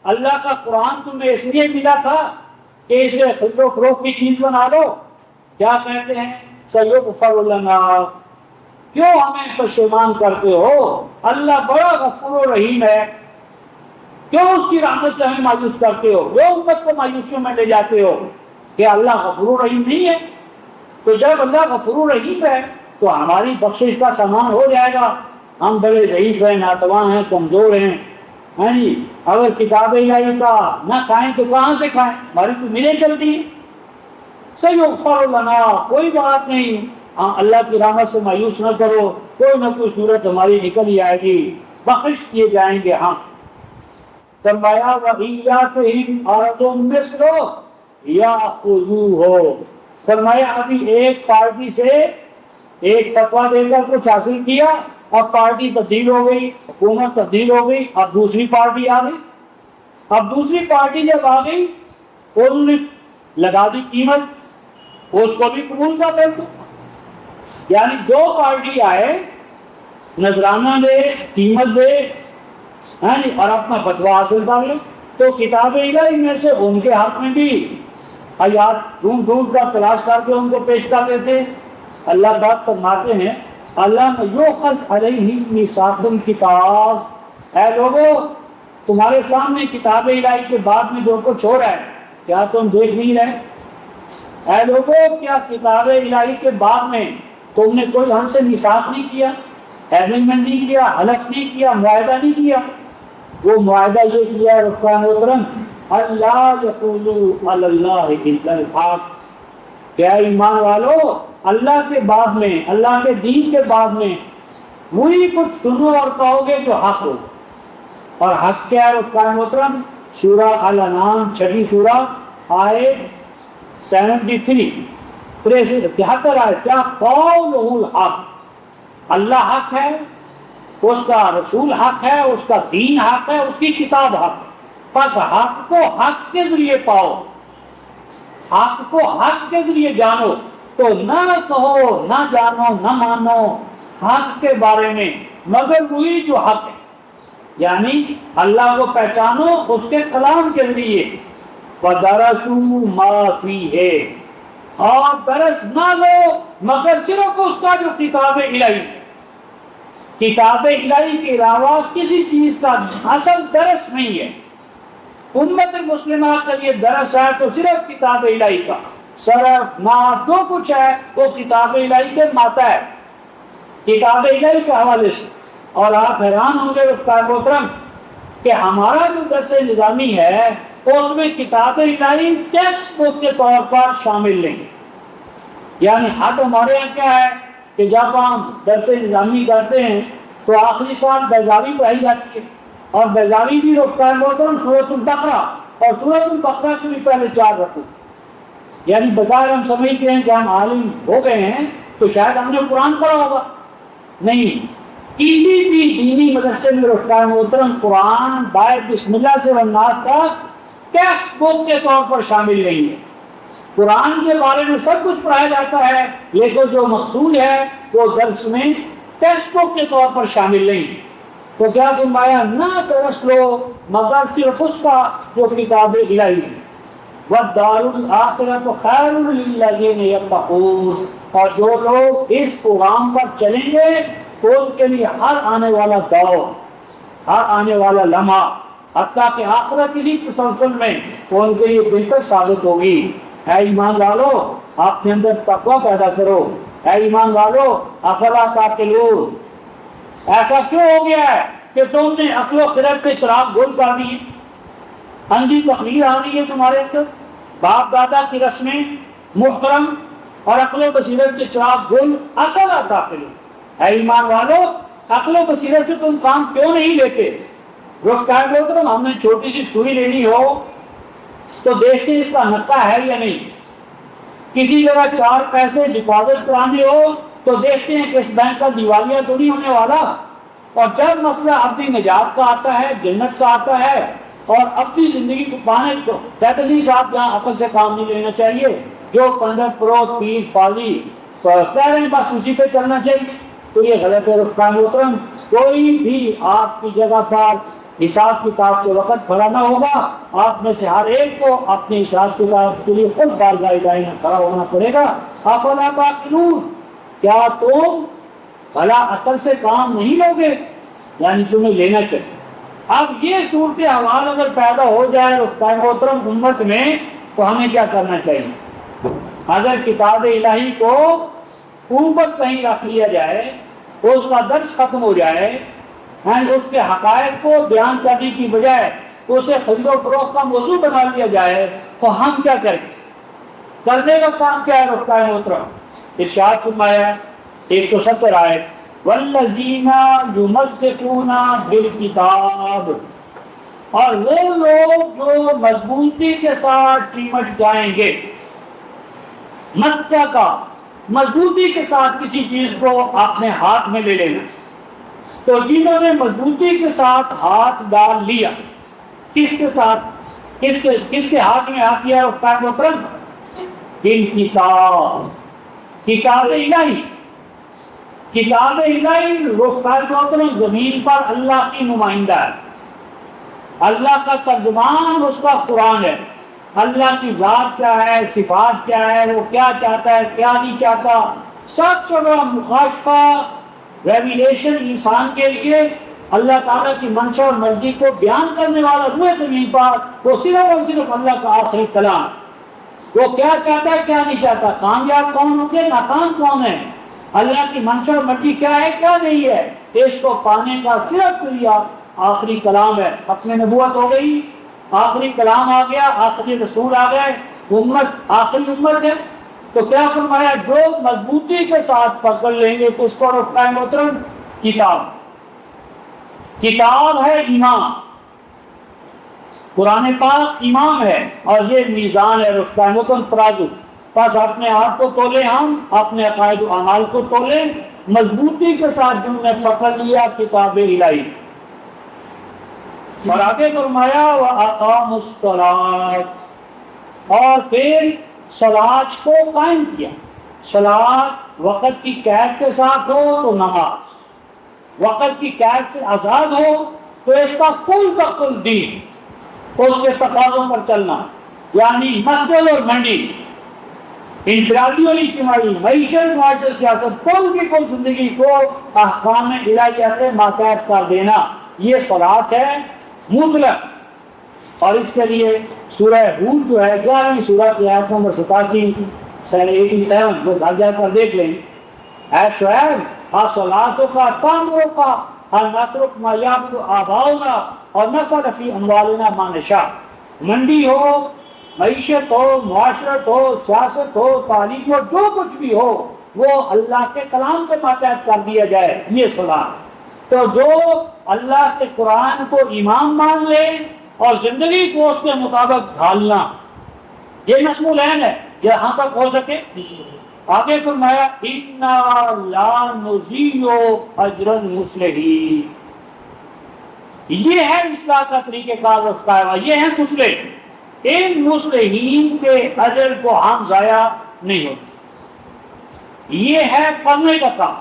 Speaker 1: اللہ کا قرآن تمہیں اس لیے ملا تھا کہ اسے خرید و فروخت کی چیز بنا لو، کیا کہتے ہیں؟ سَيُغْفَرُ لَنَا، کیوں ہمیں پشیمان کرتے ہو؟ اللہ بڑا غفور و رحیم ہے، کیوں اس کی رحمت سے ہمیں مایوس کرتے ہو؟ کیوں امت کو مایوسیوں میں لے جاتے ہو کہ اللہ غفور و رحیم نہیں ہے؟ تو جب اللہ غفور و رحیم ہے تو ہماری بخشش کا سامان ہو جائے گا۔ ہم بڑے ضعیف ہیں، ناتواں ہیں، کمزور ہیں، جی اگر کتاب الہی کا نہ کھائیں تو کہاں سے کھائیں؟ ہماری تو ملے چلتی ہیں۔ سیغفر لنا، کوئی بات نہیں، ہاں اللہ کی رحمت سے مایوس نہ کرو، کوئی نہ کوئی صورت ہماری نکل ہی آئے گی، بخش کیے جائیں گے ہم۔ فرمایا وَإِيَّاكَهِمْ أَرْضٌ مِثْلُهُ يَأْخُذُوهُ، فرمایا ابھی ایک پارٹی سے ایک فتویٰ دے کر کچھ حاصل کیا، اب پارٹی تبدیل ہو گئی، حکومت تبدیل ہو گئی، اب دوسری پارٹی آ گئی، اب دوسری پارٹی جب آ گئی انہوں نے لگا دی قیمت، اس کو بھی قبول کر لیتے، یعنی جو پارٹی آئے نذرانہ دے، قیمت دے، اور اپنا فتویٰ حاصل کر لے، تو کتاب الہی میں سے ان کے حق میں بھی آیات ڈھونڈ ڈھونڈ کر تلاش کر کے ان کو پیش کر دیتے۔ اللہ بات فرماتے ہیں اللہ یؤخذ علیہم میثاق الکتاب، اے لوگوں تمہارے سامنے کتاب الہی کے بعد میں جو کچھ ہو رہا ہے کیا تم دیکھ نہیں رہے؟ اے لوگوں کیا کتاب الہی کے بعد میں تم نے کوئی ہم سے میثاق نہیں کیا، ایگریمنٹ نہیں کیا، حلف نہیں کیا، معاہدہ نہیں کیا؟ وہ معاہدہ یہ کیا ہے رفقان محترم، اللہ یقولوا علی اللہ الا الحق، کیا ایمان والو اللہ کے بعد میں، اللہ کے دین کے بعد میں وہی کچھ سنو اور کہو گے جو حق ہو، اور حق کیا ہے رفقان محترم؟ سورہ الانعام 6 سورہ آیت 73 73 آیت، کیا قولہ الحق، اللہ حق ہے، اس کا رسول حق ہے، اس کا دین حق ہے، اس کی کتاب حق ہے، بس حق کو حق کے ذریعے پاؤ، حق کو حق کے ذریعے جانو، تو نہ کہو نہ جانو نہ مانو حق کے بارے میں مگر وہی جو حق ہے، یعنی اللہ کو پہچانو اس کے کلام کے ذریعے، وَدَرَسُوا مَا فِيهِ، اور درس نہ لو مگر صرف اس کا جو کتاب الہی، کتاب الہی کے علاوہ کسی چیز کا اصل درس نہیں ہے۔ امت مسلمہ کا یہ درس ہے تو صرف کتاب الہی کا، صرف نعت جو کچھ ہے وہ کتاب الہی کے ماتحت، کتاب الہی کے حوالے سے۔ اور آپ حیران ہوں گے رفقان محترم کہ ہمارا جو درس نظامی ہے اس میں کتاب الہی ٹیکسٹ بک کے طور پر شامل نہیں، یعنی حد ہمارے یہاں کیا ہے کہ جب ہم درس نظامی کرتے ہیں تو آخری سال بیضاوی پڑھائی جاتی ہے، اور بیضاوی بھی رفقان محترم سورۃ البقرہ، اور سورۃ البقرہ کے بھی پہلے 4 رکوع، یعنی بظاہر ہم سمجھتے ہیں کہ ہم عالم ہو گئے ہیں تو شاید ہم نے قرآن پڑھا ہوگا، نہیں، کسی بھی دینی مدرسے میں رفتار محترم قرآن باعث بسم اللہ سے والناس کا ٹیکسٹ بک کے طور پر شامل نہیں ہے۔ قرآن کے بارے میں سب کچھ پڑھایا جاتا ہے، لیکن جو مقصود ہے وہ درس میں ٹیکسٹ بک کے طور پر شامل نہیں۔ تو کیا فرمایا، نہ درس لو مگر صرف اس کا جو کتاب الہی ہے، وَالدَّارُ الْآخِرَةُ خَيْرٌ لِلَّذِينَ يَتَّقُونَ، اور جو لوگ اس پروگرام پر چلیں گے تو ان کے لیے ہر آنے والا دور، ہر آنے والا لمحہ، حتیٰ کہ آخرت کسی تسلسل میں وہ ان کے لیے بہتر ثابت ہوگی۔ اے ایمان والو، اپنے اندر تقوی پیدا کرو، اے ایمان والو افلا تعقلون۔ ایسا کیوں ہو گیا ہے کہ تم نے عقل و خرد کے چراغ گل کر دیے؟ اندھی تقریر آ رہی ہے تمہارے اندر، باپ دادا کی رسمیں محترم اور عقل و بصیرت کے چراغ گل، افلا تعقلون۔ اے ایمان والو، عقل و بصیرت سے تم کام کیوں نہیں لیتے؟ ہم نے چھوٹی سی سوئی لینی ہو تو دیکھتے اس کا نقہ ہے یا نہیں، کسی جگہ 4 پیسے ڈپازٹ کرانے ہو تو دیکھتے ہیں کہ اس بینک کا دیوالیہ تو نہیں ہونے والا۔ اور جب مسئلہ اپنی نجات کا آتا ہے، جنت کا آتا ہے اور اپنی زندگی کو پانے تو فیکلٹی صاحب یہاں عقل سے کام نہیں لینا چاہیے، جو پنڈت پروت پیر پالی کہہ رہے ہیں بس اسی پہ چلنا چاہیے، تو یہ غلط ہے۔ رفقان محترم، کوئی بھی آپ کی جگہ پر حساب کتاب کے وقت کھڑا نہ ہوگا، آپ میں سے ہر ایک کو اپنے حساب کتاب کے لیے خود بارگاہ الہی میں کھڑا ہونا پڑے گا۔ افلا تعقلون، کیا تم بھلا عقل سے کام نہیں لوگے؟ یعنی تمہیں لینا چاہیے۔ اب یہ صورتحال اگر پیدا ہو جائے رفقان محترم امت میں تو ہمیں کیا کرنا چاہیے؟ اگر کتاب الہی کو اوپر کہیں رکھ لیا جائے، اس کا درس ختم ہو جائے، اس کے حقائق کو بیان کرنے کی بجائے اسے خرید و فروخت کا موضوع بنا لیا جائے تو ہم کیا کریں؟ کرنے کا کام کیا ہے رفقائے محترم؟ ارشاد فرمایا 170 آیت، والذین یمسکون بالکتاب، اور وہ لوگ جو مضبوطی کے ساتھ چمٹ جائیں گے، مسا کا مضبوطی کے ساتھ کسی چیز کو اپنے ہاتھ میں لے لینا، تو جنہوں نے مضبوطی کے ساتھ ہاتھ ڈال لیا، کس کے ساتھ، کس کے ہاتھ میں ہاتھ دیا رفقائے محترم؟ بالکتاب، کتاب الہی۔ کتاب الہی رفقائے محترم زمین پر اللہ کی نمائندہ ہے، اللہ کا ترجمان اس کا قرآن ہے۔ اللہ کی ذات کیا ہے، صفات کیا ہے، وہ کیا چاہتا ہے، کیا نہیں چاہتا، سب سے بڑا مکاشفہ ریویلیشن انسان کے لیے اللہ تعالیٰ کی منشا اور مرضی کو بیان کرنے والا روح زمین پر وہ صرف اور صرف اللہ کا آخری کلام۔ وہ کیا چاہتا ہے، کیا نہیں چاہتا، کامیاب کون ہوں گے، ناکام کون ہے، اللہ کی منشا اور مرضی کیا ہے، کیا نہیں ہے، اس کو پانے کا صرف ذریعہ آخری کلام ہے۔ ختم نبوت ہو گئی، آخری کلام آ گیا، آخری رسول آ گئے، امت آخری امت ہے۔ تو کیا فرمایا، جو مضبوطی کے ساتھ پکڑ لیں گے تو اس کو رفقائے محترم کتاب، کتاب ہے امام، قرآن پاک امام ہے اور یہ میزان ہے رفقائے محترم، ترازو۔ بس اپنے آپ کو تولے، ہم اپنے عقائد و اعمال کو تولے مضبوطی کے ساتھ جن نے پکڑ لیا کتاب الہی۔ اور آگے فرمایا وَأَقَامُوا الصَّلَاةَ، اور پھر صلاۃ کو قائم کیا۔ صلاۃ وقت کی قید کے ساتھ ہو تو نماز، وقت کی قید سے آزاد ہو تو اس کا کل دین، اس کے تقاضوں پر چلنا، یعنی مسجد اور منڈی، انفرادی اور اجتماعی، معیشت، معاشرت، سیاست، کل کی کل زندگی کو احکام الہیہ کے ماتحت کر دینا، یہ صلاۃ ہے مطلق۔ اور اس کے لیے سورہ ہود جو ہے 11ویں سورہ کی آیت نمبر 87 وہ گھر جا کر دیکھ لیں۔ اے شعیب صلاتک تأمرک ان نترک ما یعبد آباؤنا اور نفعل فی اموالنا ما نشاء، منڈی ہو، معیشت ہو، معاشرت ہو، سیاست ہو، تعلیم ہو، جو کچھ بھی ہو وہ اللہ کے کلام کے ماتحت کر دیا جائے، یہ صلاۃ۔ تو جو اللہ کے قرآن کو امام مان لے اور زندگی کو اس کے مطابق ڈھالنا، یہ مشمول ہے۔ جہاں تک ہو سکے. آگے فرمایا اِنَّا لَا نُضِيعُ أَجْرَ الْمُصْلِحِينَ. یہ ہے اصلاح کا طریقہ کار اور قاعدہ. یہ ہے مصلح. ان مصلحین کے اجر کو ہم ضائع نہیں ہوتے. یہ ہے پڑھنے کا کام.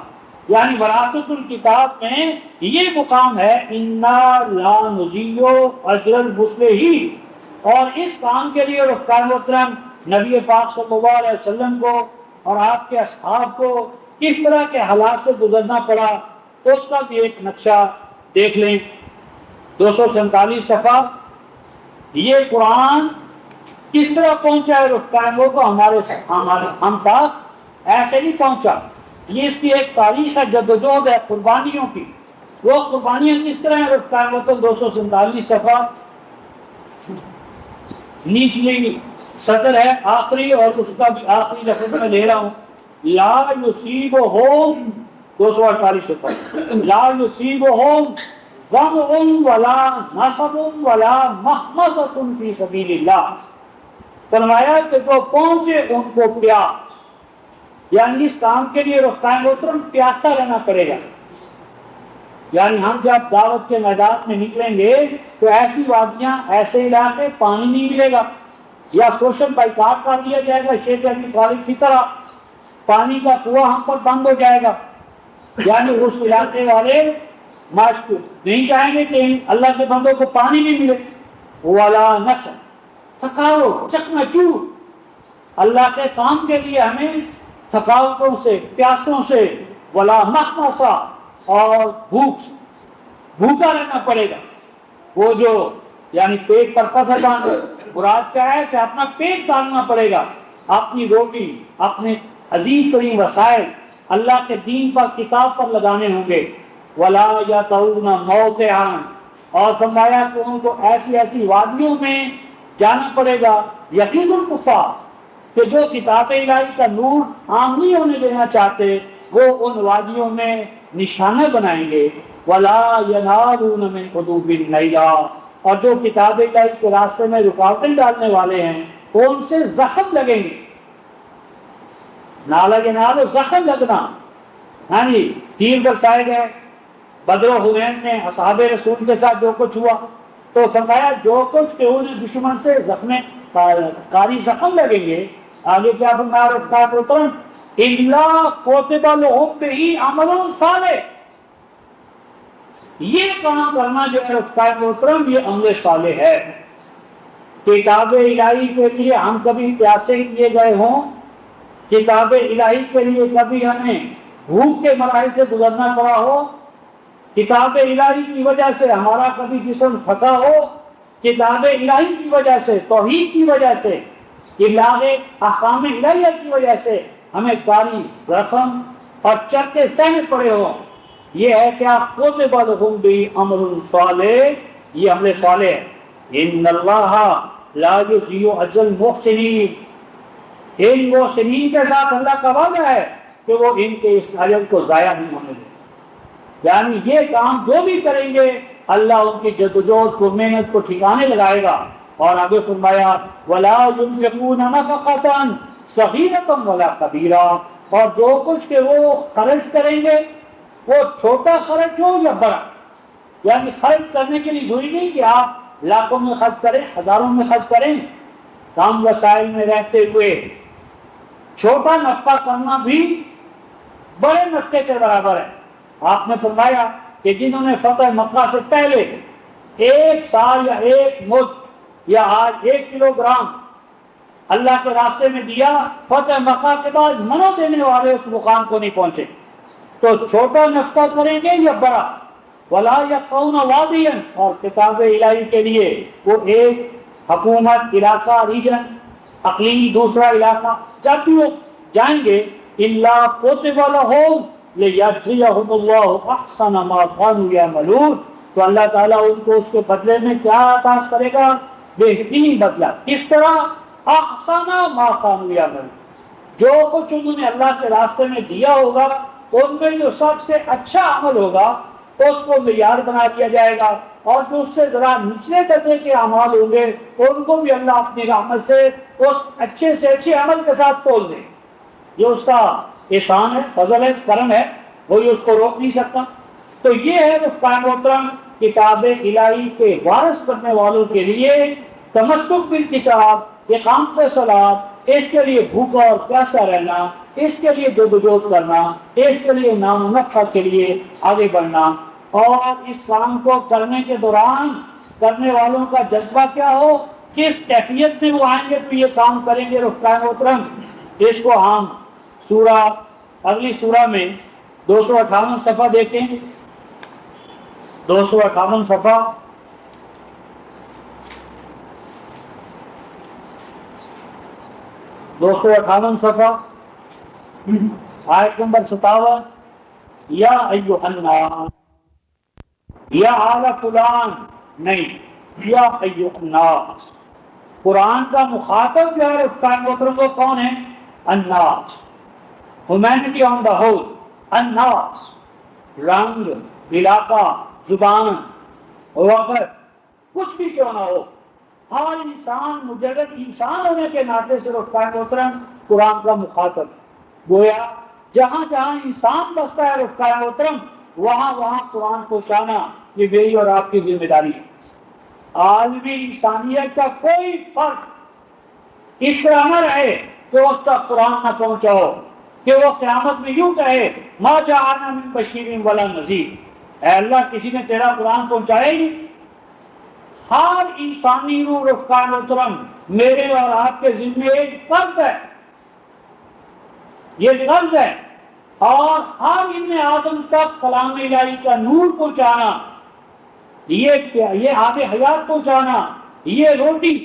Speaker 1: یعنی وراثت الکتاب میں یہ مقام ہے اِنَّا لَا نُضِيعُ أَجْرَ الْمُصْلِحِينَ. اور اس کام کے لیے رفقائے محترم نبی پاک صلی اللہ علیہ وسلم کو اور آپ کے اصحاب کو کس طرح کے حالات سے گزرنا پڑا اس کا بھی ایک نقشہ دیکھ لیں. 247 صفحہ. یہ قرآن کس طرح پہنچا ہے رفقائے کو ہمارے ہم تک؟ ایسے نہیں پہنچا. یہ اس کی ایک تاریخ ہے، جدوجہد ہے قربانیوں کی. وہ قربانیاں کس طرح ہیں رفقائے کو؟ 247 صفحہ نیچلی صدر ہے آخری، اور اس کا بھی آخری لفظ میں لے رہا ہوں. لا یصیبہم 248 صفحہ. لا یصیبہم ظمأ ولا نصب ولا مخمصۃ فی سبیل اللہ. فرمایا کہ جو پہنچے ان کو پیاس، یعنی اس کام کے لیے رفتار محترم پیاسا رہنا پڑے گا. یعنی ہم جب دعوت کے میدان میں نکلیں گے تو ایسی وادیاں، ایسے علاقے پانی نہیں ملے گا، یا سوشل بائیکاٹ کر دیا جائے گا شیخ علی طالب کی طرح. پانی کا کنواں ہم پر بند ہو جائے گا. یعنی اس علاقے والے مشق نہیں چاہیں گے کہ اللہ کے بندوں کو پانی نہیں ملے. ولا نسل، تھکاوٹ، چکمچور. اللہ کے کام کے لیے ہمیں تھکاوٹوں سے، پیاسوں سے، ولا مخمصہ، اور بھوکا رہنا پڑے گا. وہ جو یعنی پیٹ پر پتھر ڈالنا، مراد کیا ہے کہ اپنا پیٹ ڈالنا پڑے گا. اپنی روٹی، اپنے عزیز ترین وسائل اللہ کے دین پر، کتاب پر لگانے ہوں گے. ولا یطؤون موضعا، اور فرمایا کہ ان کو ایسی ایسی وادیوں میں جانا پڑے گا. یقین الکفار کہ جو کتاب الہی کا نور عام نہیں ہونے دینا چاہتے، وہ ان وادیوں میں نشانہ بنائیں گے. ولا ینالون من حدود النیلا، اور جو کتاب الہی کے راستے میں رکاوٹیں ڈالنے والے ہیں وہ ان سے زخم لگیں گے. نالا کے نال زخم لگنا، ہاں جی. تیر برسائے گئے بدر و حنین میں اصحاب رسول کے ساتھ جو کچھ ہوا، تو فرمایا جو کچھ کہ انہیں دشمن سے کاری زخم لگیں گے. آگے کیا فرمایا رفتار محترم؟ الا کتب لهم به عمل صالح. یہ کام کرنا جو ہے رفتار محترم، یہ عمل صالح ہے. کتاب الہی کے لیے ہم کبھی پیاسے کیے گئے ہوں، کتاب الہی کے لیے کبھی ہمیں بھوک کے مراحل سے گزرنا پڑا ہو، کتاب الہی کی وجہ سے ہمارا کبھی جسم تھکا ہو، کتاب الہی کی وجہ سے، توحید کی وجہ سے، ابلاغ احکام الہیہ کی وجہ سے ہمیں کاری زخم اور چرکے سہنے پڑے ہو. یہ ہے کیا؟ کتب لهم به امر صالح، یہ عمل صالح ہے. ان اللہ لا یضیع اجر المحسنین. ان محسنین کے ساتھ اللہ کا وعدہ ہے کہ وہ ان کے اس اجر کو ضائع نہیں ہونے دے. یعنی یہ کام جو بھی کریں گے اللہ ان کی جدوجہد کو، محنت کو ٹھکانے لگائے گا. اور آگے فرمایا ولا ينفقون نفقۃ صغیرۃ ولا کبیرہ، اور جو کچھ کہ وہ خرچ کریں گے وہ چھوٹا خرچ ہو یا بڑا. یعنی خرچ کرنے کے لیے ضروری نہیں کہ آپ لاکھوں میں خرچ کریں، ہزاروں میں خرچ کریں. کام وسائل میں رہتے ہوئے چھوٹا نفقہ کرنا بھی بڑے نفقے کے برابر ہے. آپ نے فرمایا کہ جنہوں نے فتح مکہ سے پہلے 1 سال یا 1 مد یا آج 1 کلو گرام اللہ کے راستے میں دیا، فتح مکہ کے بعد منع دینے والے اس مقام کو نہیں پہنچے. تو چھوٹا نفقہ کریں گے یا بڑا؟ ولا یقون وادیا، اور کتاب الہی کے لیے وہ ایک حکومت، علاقہ، ریجن، اقلیم، دوسرا علاقہ، جب بھی وہ جائیں گے الا کتب لهم لیجزیہم اللہ احسن ما كانوا یعملون، تو اللہ تعالیٰ ان کو اس کے بدلے میں کیا عطا کرے گا؟ بہترین بدلہ. کس طرح؟ احسن ما كانوا یعملون، جو کچھ انہوں نے اللہ کے راستے میں دیا ہوگا ان میں جو سب سے اچھا عمل ہوگا اس کو معیار بنا دیا جائے گا اور جو اس سے ذرا نچلے درجے کے اعمال ہوں گے ان کو بھی اللہ اپنی رحمت سے اس اچھے سے اچھے عمل کے ساتھ تول دے. یہ اس کا احسان ہے، فضل ہے، کرم ہے، کوئی اس کو روک نہیں سکتا. تو یہ ہے رفقائے محترم کتاب الہی کے وارث بننے والوں کے لیے تمسک بالکتاب، اقامت صلاۃ، اس کے لیے بھوکا اور پیاسا رہنا، اس کے لیے جدوجہد کرنا، اس کے لیے نام و نفع کے لیے آگے بڑھنا. اور اس کام کو کرنے کے دوران کرنے والوں کا جذبہ کیا ہو، کس کیفیت میں وہ آئیں گے تو یہ کام کریں گے رفقائے محترم. اس کو ہم سورہ اگلی سورہ میں 258 صفحہ دیکھیں. 258 صفحہ، آیت نمبر 57. یا ایھا الناس، یا آل فلان نہیں، یا ایھا الناس. قرآن کا مخاطب جو ہے رفقائے محترم وہ کون ہے؟ الناس، ہیومینٹی آن دا ہول. الناس، رنگ، علاقہ، زبان، وقت، کچھ بھی کیوں نہ ہو، ہر انسان مجرد انسان ہونے کے ناطے سے رفقائے محترم قرآن کا مخاطب. گویا جہاں جہاں انسان بستا ہے رفقائے محترم وہاں وہاں قرآن پہنچانا یہ میری اور آپ کی ذمہ داری ہے. عالمی انسانیت کا کوئی فرق اس طرح نہ رہے کہ اس تک قرآن نہ پہنچاؤ، کہ وہ قیامت میں یوں کہے ما جاءنا من بشیر ولا نذیر. اے اللہ کسی نے تیرا قرآن پہنچایا ہی نہیں. ہر انسانی روح رفقائے محترم میرے اور آپ کے ذمے ایک فرض ہے، یہ فرض ہے. اور ہر ابن آدم تک کلام الہی کا نور پہنچانا، یہ آب حیات پہنچانا، یہ روٹی،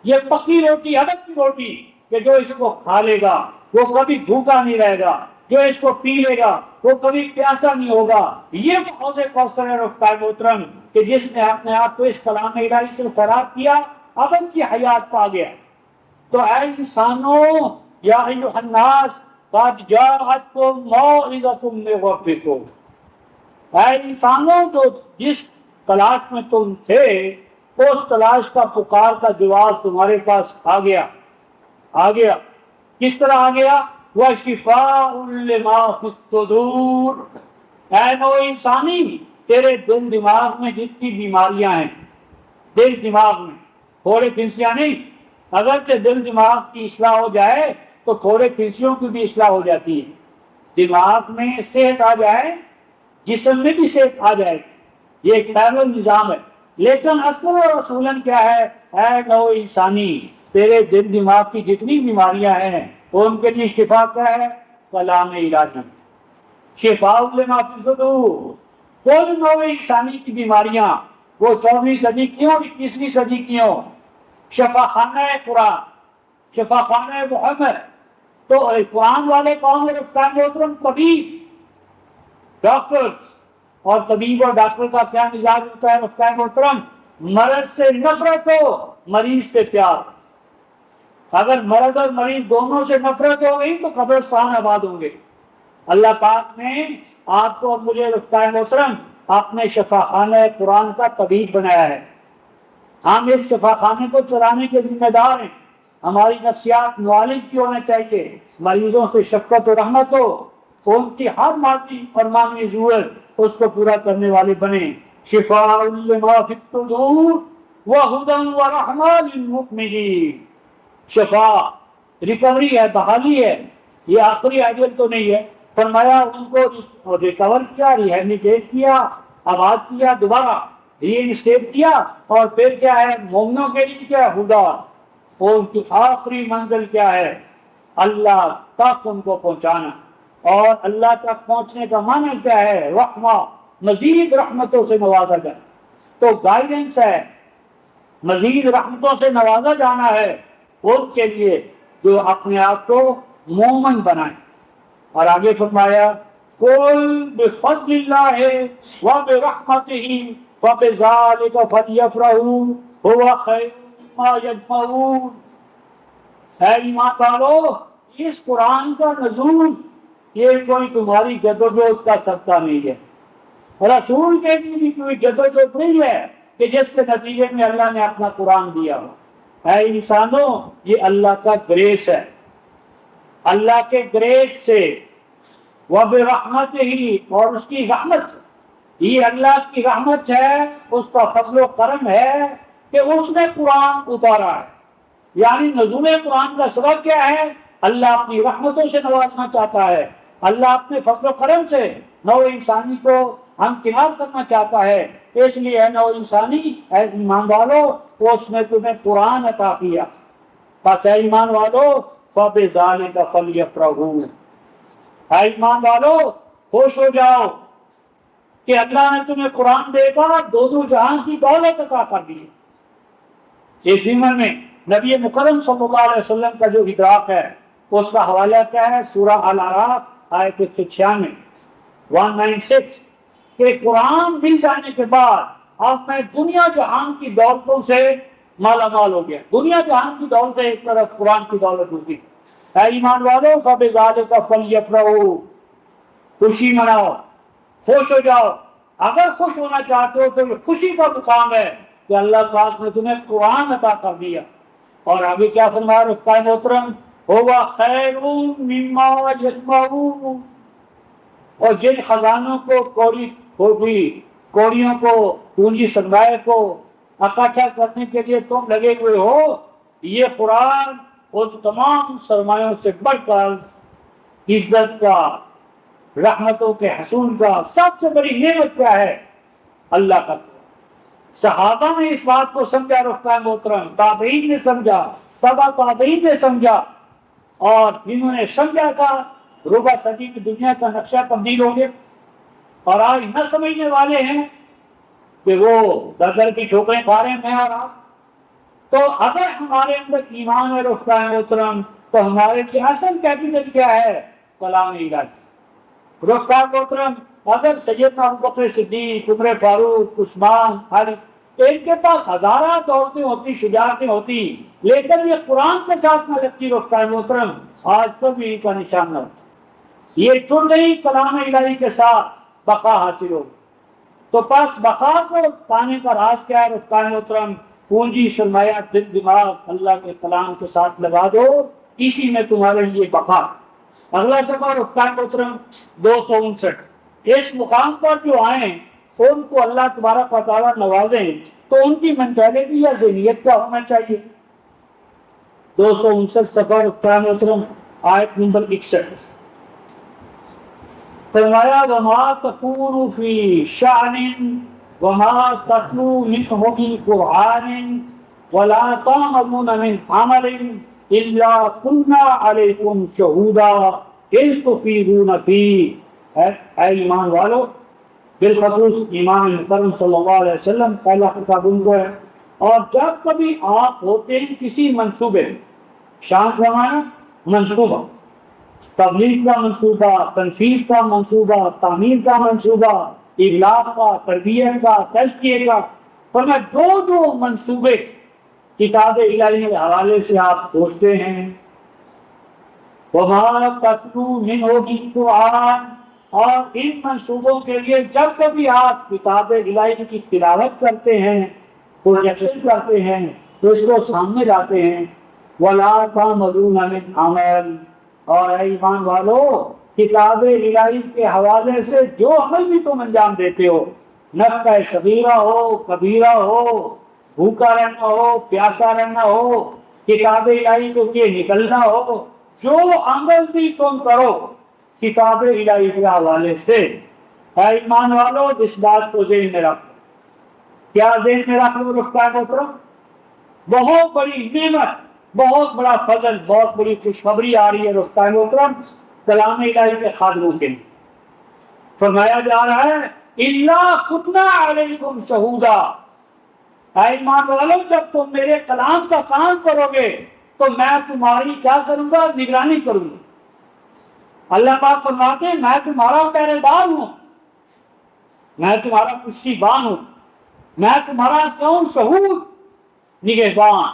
Speaker 1: یہ پکی روٹی، ادب کی روٹی کہ جو اس کو کھا لے گا وہ کبھی بھوکا نہیں رہے گا، جو اس کو پی لے گا وہ کبھی پیاسا نہیں ہوگا. یہ حوض کوثر ہے رفقائے محترم کہ جس نے اپنے آپ کو اس کلام الہی سے خراب کیا ابد کی حیات پا گیا. تو اے انسانوں، یا ایھا الناس قد جاءتکم موعظۃ من ربکم. اے انسانوں، جو جس تلاش میں تم تھے اس تلاش کا پکار کا جواب تمہارے پاس آ گیا. کس طرح آ گیا؟ وَشِفَاءٌ لِمَا فِی الصُّدُورِ. اے نو انسانی، تیرے دل دماغ میں جتنی بیماریاں ہیں، دل دماغ میں تھوڑے پھنسیاں نہیں. اگرچہ دل دماغ کی اصلاح ہو جائے تو تھوڑے پھنسیوں کی بھی اصلاح ہو جاتی ہے. دماغ میں صحت آ جائے جسم میں بھی صحت آ جائے، یہ ایک خیر نظام ہے. لیکن اصل و اصولاً کیا ہے؟ اے نو انسانی، تیرے دل دماغ کی جتنی بیماریاں ہیں ان کے لیے شفا کیا ہے؟ کلام الہی. شفاء لما فی الصدور. کل نو انسانی کی بیماریاں، وہ 14ویں صدی کی ہوں 21ویں صدی کی ہوں، شفا خانہ قرآن، شفا خانہ محمد. تو قرآن والے کون ہیں رفقائے محترم؟ طبیب، ڈاکٹر. اور طبیب اور ڈاکٹر کا کیا مزاج ہوتا ہے رفقائے محترم؟ مرض سے نفرت ہو، مریض سے پیار. اگر مرض اور مریض دونوں سے نفرت ہو گئی تو قبرستان آباد ہوں گے. اللہ پاک نے آپ کو اور مجھے رفقائے محترم اپنے شفا خانہ قرآن کا طبیب بنایا ہے. ہم اس شفا خانے کو چلانے کے ذمہ دار ہیں. ہماری نفسیات معالج بھی ہونا چاہیے، مریضوں سے شفقت و رحمت ہو، ان کی ہر مادی اور معنوی ضرورت اس کو پورا کرنے والے بنے. شفاء لما فی الصدور وہدی ورحمۃ للمؤمنین. شفا ریکوری ہے، بحالی ہے. یہ آخری اجل تو نہیں ہے. فرمایا ان کو ریکور کیا، ریہیبلیٹیٹ کیا، آباد کیا، دوبارہ ری انسٹیٹ کیا. اور پھر کیا ہے؟ مومنوں کے لیے کیا ہدا، اور ان کی آخری منزل کیا ہے؟ اللہ تک ان کو پہنچانا. اور اللہ تک پہنچنے کا معنی کیا ہے؟ رحمہ، مزید رحمتوں سے نوازا جائے. تو گائیڈنس ہے، مزید رحمتوں سے نوازا جانا ہے ان کے لیے جو اپنے آپ کو مومن بنائیں. اور آگے فرمایا قل بفضل اللہ وبرحمتہ فبذلک فلیفرحوا هو خیر مما یجمعون. اے ایمان والو، اس قرآن کا نزول یہ کوئی تمہاری جدوجہد کا سبقہ نہیں ہے. رسول کے بھی کوئی جدوجہد نہیں ہے کہ جس کے نتیجے میں اللہ نے اپنا قرآن دیا ہو۔ اے انسانوں، یہ اللہ کا گریس ہے، اللہ کے گریس سے، وَبِرَحْمَتِهِ، اور اس کی رحمت سے، یہ اللہ کی رحمت ہے، اس کا فضل و کرم ہے کہ اس نے قرآن اتارا ہے۔ یعنی نزول قرآن کا سبب کیا ہے؟ اللہ اپنی رحمتوں سے نوازنا چاہتا ہے، اللہ اپنے فضل و کرم سے نو انسانی کو ہمکنار کرنا چاہتا ہے۔ اس لیے اے نو انسانی، اے ایمان والو، اس نے تمہیں قرآن عطا کیا، بس اے ایمان والو فَبِذَلِكَ فَلْيَفْرَحُوا، اے ایمان والو خوش ہو جاؤ کہ اللہ نے تمہیں قرآن دے کر دو جہاں کی دولت عطا کر دی۔ اس زمن میں نبی مکرم صلی اللہ علیہ وسلم کا جو ادراک ہے اس کا حوالہ کیا ہے؟ سورہ الاعراف آیت 96 196 کہ قرآن مل جانے کے بعد اب میں دنیا جہان کی دولتوں سے مالا مال ہو گیا۔ دنیا جہان کی دولت ایک طرف، قرآن کی دولت ہوتی۔ اے ایمان والو فَبِذَلِكَ فَلْيَفْرَحُوا، خوشی مناؤ، خوش ہو جاؤ۔ اگر خوش ہونا چاہتے ہو تو یہ خوشی کا مقام ہے کہ اللہ پاک نے تمہیں قرآن عطا کر دیا۔ اور آگے کیا فرمایا رفقائے محترم؟ هُوَ خَيْرٌ مِّمَّا يَجْمَعُونَ، اور جن خزانوں کو کوڑیوں کو، پونجی سرمایہ کو اکٹھا کرنے کے لیے تم لگے ہوئے ہو، یہ قرآن ان تمام سرمایوں سے بڑھ کر عزت کا، رحمتوں کے حصول کا سب سے بڑی نعمت کیا ہے؟ اللہ کا۔ صحابہ نے اس بات کو سمجھا رفقائے محترم، تابعین نے سمجھا، تبع تابعین نے سمجھا، اور جنہوں نے سمجھا تھا ربع صدی کی دنیا کا نقشہ تبدیل ہو گیا۔ اور آج نہ سمجھنے والے ہیں کہ وہ در کی ٹھوکریں کھا رہے ہیں میں اور آپ۔ تو اگر ہمارے اندر ایمان ہے رفقائے محترم تو ہمارے لیے اصل کیپٹل کیا ہے؟ کلام الہی۔ رفقائے محترم، اگر سیدنا ابوبکر صدیق، عمر فاروق، عثمان، علی، ان کے پاس ہزارات عورتیں ہوتی، شجاعتیں ہوتی، لیکن یہ قرآن کے ساتھ نہ لگتی رفقائے محترم، آج تک بھی ان کا نشان نہ ہوتا۔ یہ چن رہی کلام الہی کے ساتھ بقا حاصل ہو۔ تو پس بقا کو پانے کا راز کیا ہے رفقائے محترم؟ پونجی سرمایہ دل دماغ اللہ کے کلام کے ساتھ لگا دو، اسی میں تمہارے لیے بقا۔ اگلا سفر رفقائے محترم 259۔ اس مقام پر جو آئیں ان کو اللہ تبارک و تعالیٰ نوازیں تو ان کی مینٹیلٹی یا ذہنیت کیا ہونا چاہیے؟ 259 سفر رفقائے محترم آیت نمبر 61 فرمایا وَمَا تَكُونُ فِي شَأْنٍ وَمَا تَتْلُو مِنْهُ مِنْ قُرْآنٍ وَلَا تَعْمَلُونَ مِنْ عَمَلٍ إِلَّا كُنَّا عَلَيْكُمْ شَهُودًا إِذْ تُفِيضُونَ فِيهِ۔ اے ایمان والو، بالخصوص امام مکرم صلی اللہ علیہ وسلم پہلا خطاب ان کو ہے، اور جب کبھی آپ ہوتے ہیں کسی منصوبے، شان فرمایا منصوبہ، تبلیغ کا منصوبہ، تنفیذ کا منصوبہ، تعمیر کا منصوبہ، ابلاغ کا، تربیت کا، تزکیے کا، فرمایا جو منصوبے کتاب الہی کے حوالے سے آپ سوچتے ہیں، وَمَا تَتْلُو مِنْهُ مِنْ قُرْآنٍ، اور ان منصوبوں کے لیے جب کبھی آپ کتاب الہی کی تلاوت کرتے ہیں، پروجیکشن کرتے ہیں، تو اس کو سامنے لاتے ہیں، وَلَا تَعْمَلُونَ مِنْ عَمَلٍ، اور اے ایمان والو کتاب الہی کے حوالے سے جو عمل بھی تم انجام دیتے ہو، نفع صغیرہ ہو، کبیرہ ہو، بھوکا رہنا ہو، پیاسا رہنا ہو، کتاب الہی کے لیے نکلنا ہو، جو عمل بھی تم کرو کتاب الہی کے حوالے سے، اے ایمان والو اس بات کو ذہن میں رکھو۔ کیا ذہن میں رکھ لو رفقائے محترم؟ بہت بڑی نعمت، بہت بڑا فضل، بہت بڑی خوشخبری آ رہی ہے رفقائے محترم کلام الہی کے خادموں کے لیے۔ فرمایا جا رہا ہے اِلَّا كُنَّا عَلَيْكُمْ شَهُودًا، اے ایمان والو جب تم میرے کلام کا کام کرو گے تو میں تمہاری کیا کروں گا؟ نگرانی کروں گا۔ اللہ پاک فرماتے ہیں میں تمہارا پہرے دار ہوں، میں تمہارا پشتیبان ہوں، میں تمہارا کون شہود، نگہبان،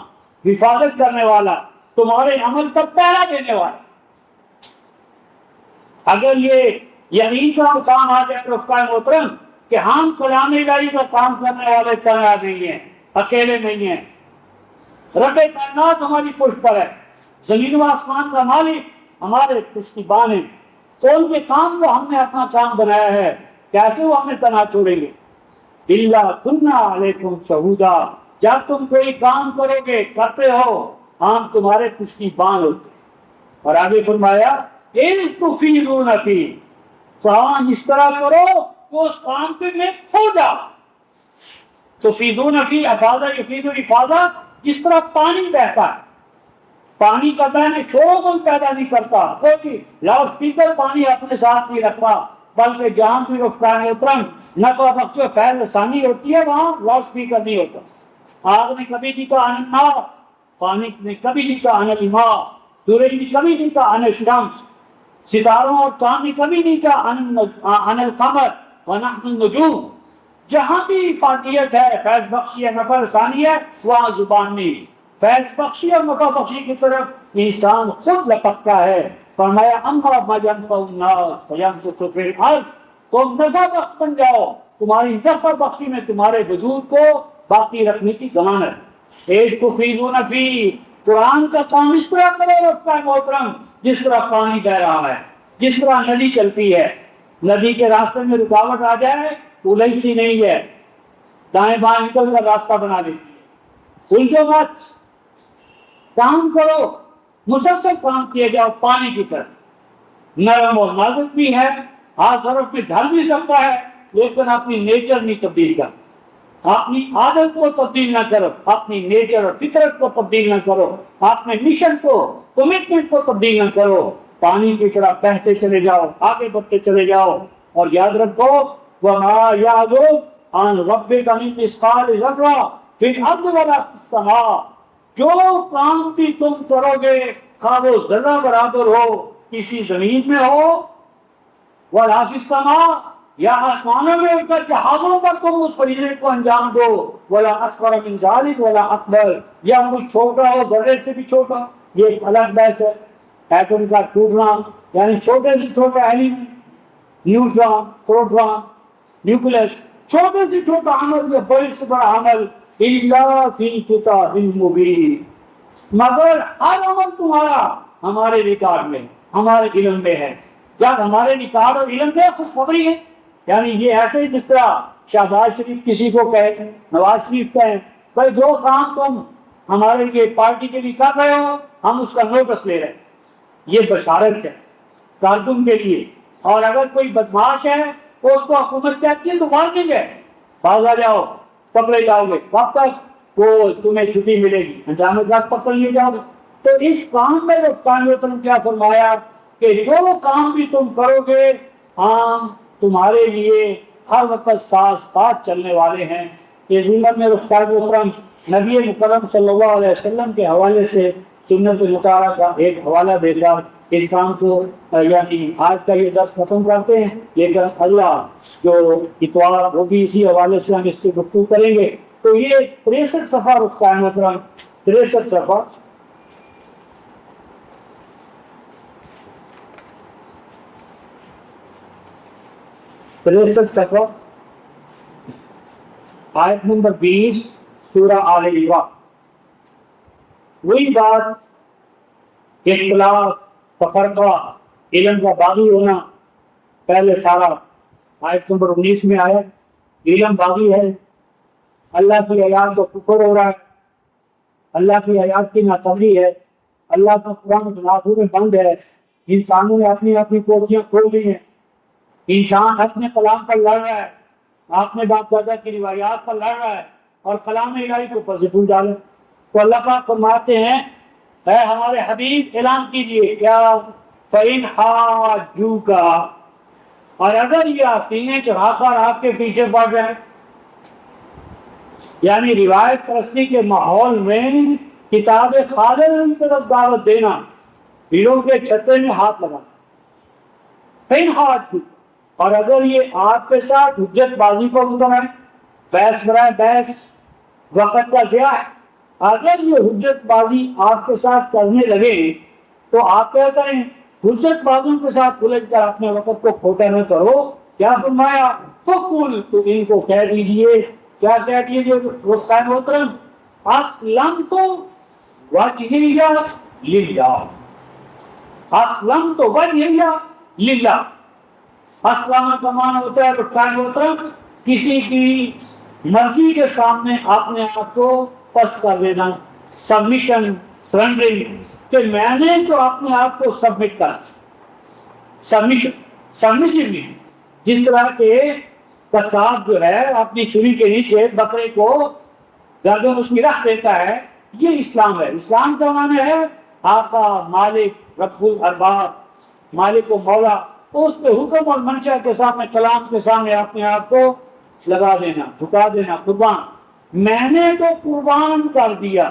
Speaker 1: حفاظت کرنے والا، تمہارے عمل پر پہرا دینے والا۔ اگر یہ یقین کا مقام آ جائے رفقائے محترم کہ ہم کلام الہی کا کام کرنے والے تنہا نہیں ہیں، اکیلے نہیں ہیں، رب کائنات ہماری پشت پر ہے، زمین و آسمان کا مالک ہمارے پشتیبان ہیں، تو ان کے کام کو ہم نے اپنا کام بنایا ہے، کیسے وہ ہمیں تنہا چھوڑیں گے؟ الا کننا علیکم شہودا، جب تم کوئی کام کرو گے، کرتے ہو، ہم تمہارے پشتیبان ہوتے ہیں۔ اور آگے فرمایا اِذْ تُفِیضُونَ فِیہ، کام اس طرح کرو کہ اس کام پہ میں کھو جاؤ۔ تفیضون فی افاضہ یفیض الافاضہ، جس طرح پانی بہتا ہے، پانی کا بہنا شور کوئی پیدا نہیں کرتا، کوئی لاؤڈ اسپیکر پانی اپنے ساتھ نہیں رکھتا، بلکہ جہاں بھی رفتار محترم نفع بخش و فیض رسانی ہوتی ہے وہاں لاؤڈ اسپیکر نہیں ہوتا۔ آگ نے کبھی نہیں کہا عن النار، پانی نے کبھی نہیں کہا عن الماء، سورج نے کبھی نہیں کہا عن الشمس، ستاروں اور چاند نے کبھی نہیں کہا عن القمر ونحن النجوم۔ جہاں بھی فاقیت ہے، فیض بخشی ہے، نفع رسانی ہے، وہاں زبان نہیں۔ فیض بخشی اور نفع بخشی کی طرف انسان خود لپکتا ہے۔ فرمایا اما ما ينفع الناس فيمكث في الارض، تم نفع بخش بن جاؤ، تمہاری نفع بخشی میں تمہارے وجود کو باقی رکھنے کی ضمانت۔ اِذْ تُفِیضُونَ فِیہ، قرآن کا کام اس طرح کرو رفتہ محترم جس طرح پانی بہ رہا ہے، جس طرح ندی چلتی ہے، ندی کے راستے میں رکاوٹ آ جائے تو الجھتی نہیں ہے، دائیں بائیں نکل کر راستہ بنا دیتی ہے۔ الجھو مت، کام کرو، مسلسل کام کیے جاؤ پانی کی طرح، نرم اور نازک بھی ہے، ہاتھ طرف میں ڈھل بھی سکتا ہے، لیکن اپنی نیچر نہیں تبدیل کر، اپنی عادت کو تبدیل نہ کرو، اپنی نیچر اور فطرت کو تبدیل نہ کرو، اپنے مشن کو، کمٹمنٹ کو تبدیل نہ کرو، پانی کی طرح بہتے چلے جاؤ، آگے بڑھتے چلے جاؤ۔ اور یاد رکھو وَمَا يَعْزُبُ عَنْ رَبِّكَ مِن مِّثْقَالِ ذَرَّةٍ فِي الْأَرْضِ وَلَا فِي السَّمَاءِ، جو کام بھی تم کرو گے خواہ وہ ذرہ برابر ہو، کسی زمین میں ہو، وَلَا فِي السَّمَاءِ، یا آسمانوں میں اٹھ کر جہازوں پر تم اس فریضے کو انجام دو، وَلَا أَصْغَرَ مِن ذَلِكَ وَلَا أَكْبَرَ، یا کچھ چھوٹا ہو ذرے سے بھی چھوٹا، یہ ایک الگ بحث ہے۔ ایٹم کا ٹوٹنا یعنی چھوٹے سے چھوٹا ایلیمنٹ، نیوٹران، پروٹون، نیوکلس، چھوٹے سے چھوٹا عمل یا بڑے سے بڑا عمل، إِلَّا فِي كِتَابٍ مُبِينٍ، مگر ہر عمل تمہارا ہمارے ریکارڈ میں، ہمارے علم میں ہے۔ جب ہمارے ریکارڈ اور علم میں خوشخبری ہے، یعنی یہ ایسے ہی جس طرح شہباز شریف کسی کو کہے، نواز شریف کہیں بھائی جو کام تم ہمارے لیے پارٹی کے لیے کر رہے ہو ہم اس کا نوٹس لے رہے ہیں، یہ بشارت ہے کارکن کے لیے۔ اور اگر کوئی بدماش ہے تو اس کو حکومت چاہتی ہے تو وارننگ ہے، باز آ جاؤ، پکڑے جاؤ گے، کب تک وہ تمہیں چھٹی ملے گی، انجام تک پکڑ لیے جاؤ گے۔ تو اس کام میں وسلم کیا فرمایا کہ جو کام بھی تم کرو گے ہم تمہارے لیے ہر وقت ساتھ ساتھ چلنے والے ہیں۔ یہ ضمن میں رفتار محترم نبی مکرم صلی اللہ علیہ وسلم کے حوالے سے سنت مطالعہ کا ایک حوالہ دے کر اس کام کو یعنی آج کا یہ درس ختم کرتے ہیں، لیکن اللہ جو اتوار وہ بھی اسی حوالے سے ہم اس سے گفتگو کریں گے۔ تو یہ 63 صفحہ رفتار محترم، 63 صفحہ، آیت نمبر 20 سورہ آل عمران۔ وہی بات اختلاف، تفرقہ، علم کا باغی ہونا، پہلے سارا آیت نمبر 19 میں آیا علم باغی ہے، اللہ کی آیات کو کفر ہو رہا ہے، اللہ کی آیات کی ناقابلی ہے، اللہ کا قرآن تنازع میں بند ہے، انسانوں نے اپنی اپنی کوٹیاں کھول دی ہیں، انسان اپنے کلام پر لڑ رہا ہے، اپنے باپ دادا کی روایات پر لڑ رہا ہے اور کلام الہی کو پذیرا ڈالے۔ تو اللہ پاک فرماتے ہیں اے ہمارے حبیب اعلان کیجئے کیا فَإِنْ حَاجُّوكَ، اور اگر یہ آستینیں چڑھا کر آپ کے پیچھے پڑ جائیں، یعنی روایت پرستی کے ماحول میں کتاب خالد کی طرف دعوت دینا، بھیڑوں کے چھتے میں ہاتھ لگانا، فَإِنْ حَاجُّوكَ، اور اگر یہ آپ کے ساتھ حجت بازی کو اترائیں، بحث برائے بحث، وقت کا ضیاع ہے، اگر یہ حجت بازی آپ کے ساتھ کرنے لگے تو آپ کیا کریں؟ حجت بازوں کے ساتھ الجھ کر اپنے وقت کو کھوٹا نہ کرو، کیا فرمایا؟ فقل، تو ان کو کہہ دیجئے، کیا کہہ دیجئے رسول محترم؟ اسلمت وجہی للہ، اسلمت وجہی للہ۔ اسلم کا معنی ہوتا ہے رسول محترم کسی کی مرضی کے سامنے اپنے آپ کو پست کر دینا، سبمیشن، سرنڈرنگ، کہ میں نے تو اپنے آپ کو سبمٹ کر، سبمیشن، سبمیشن، جس طرح کے قصاب جو ہے اپنی چھری کے نیچے بکرے کو گردن اس کی رکھ دیتا ہے، یہ اسلام ہے۔ اسلام کا معنی ہے آقا، مالک، رب الارباب، مالک و مولا، اس کے حکم اور منشا کے سامنے، کلام کے سامنے اپنے آپ کو لگا دینا، جھکا دینا، قربان۔ میں نے تو قربان کر دیا،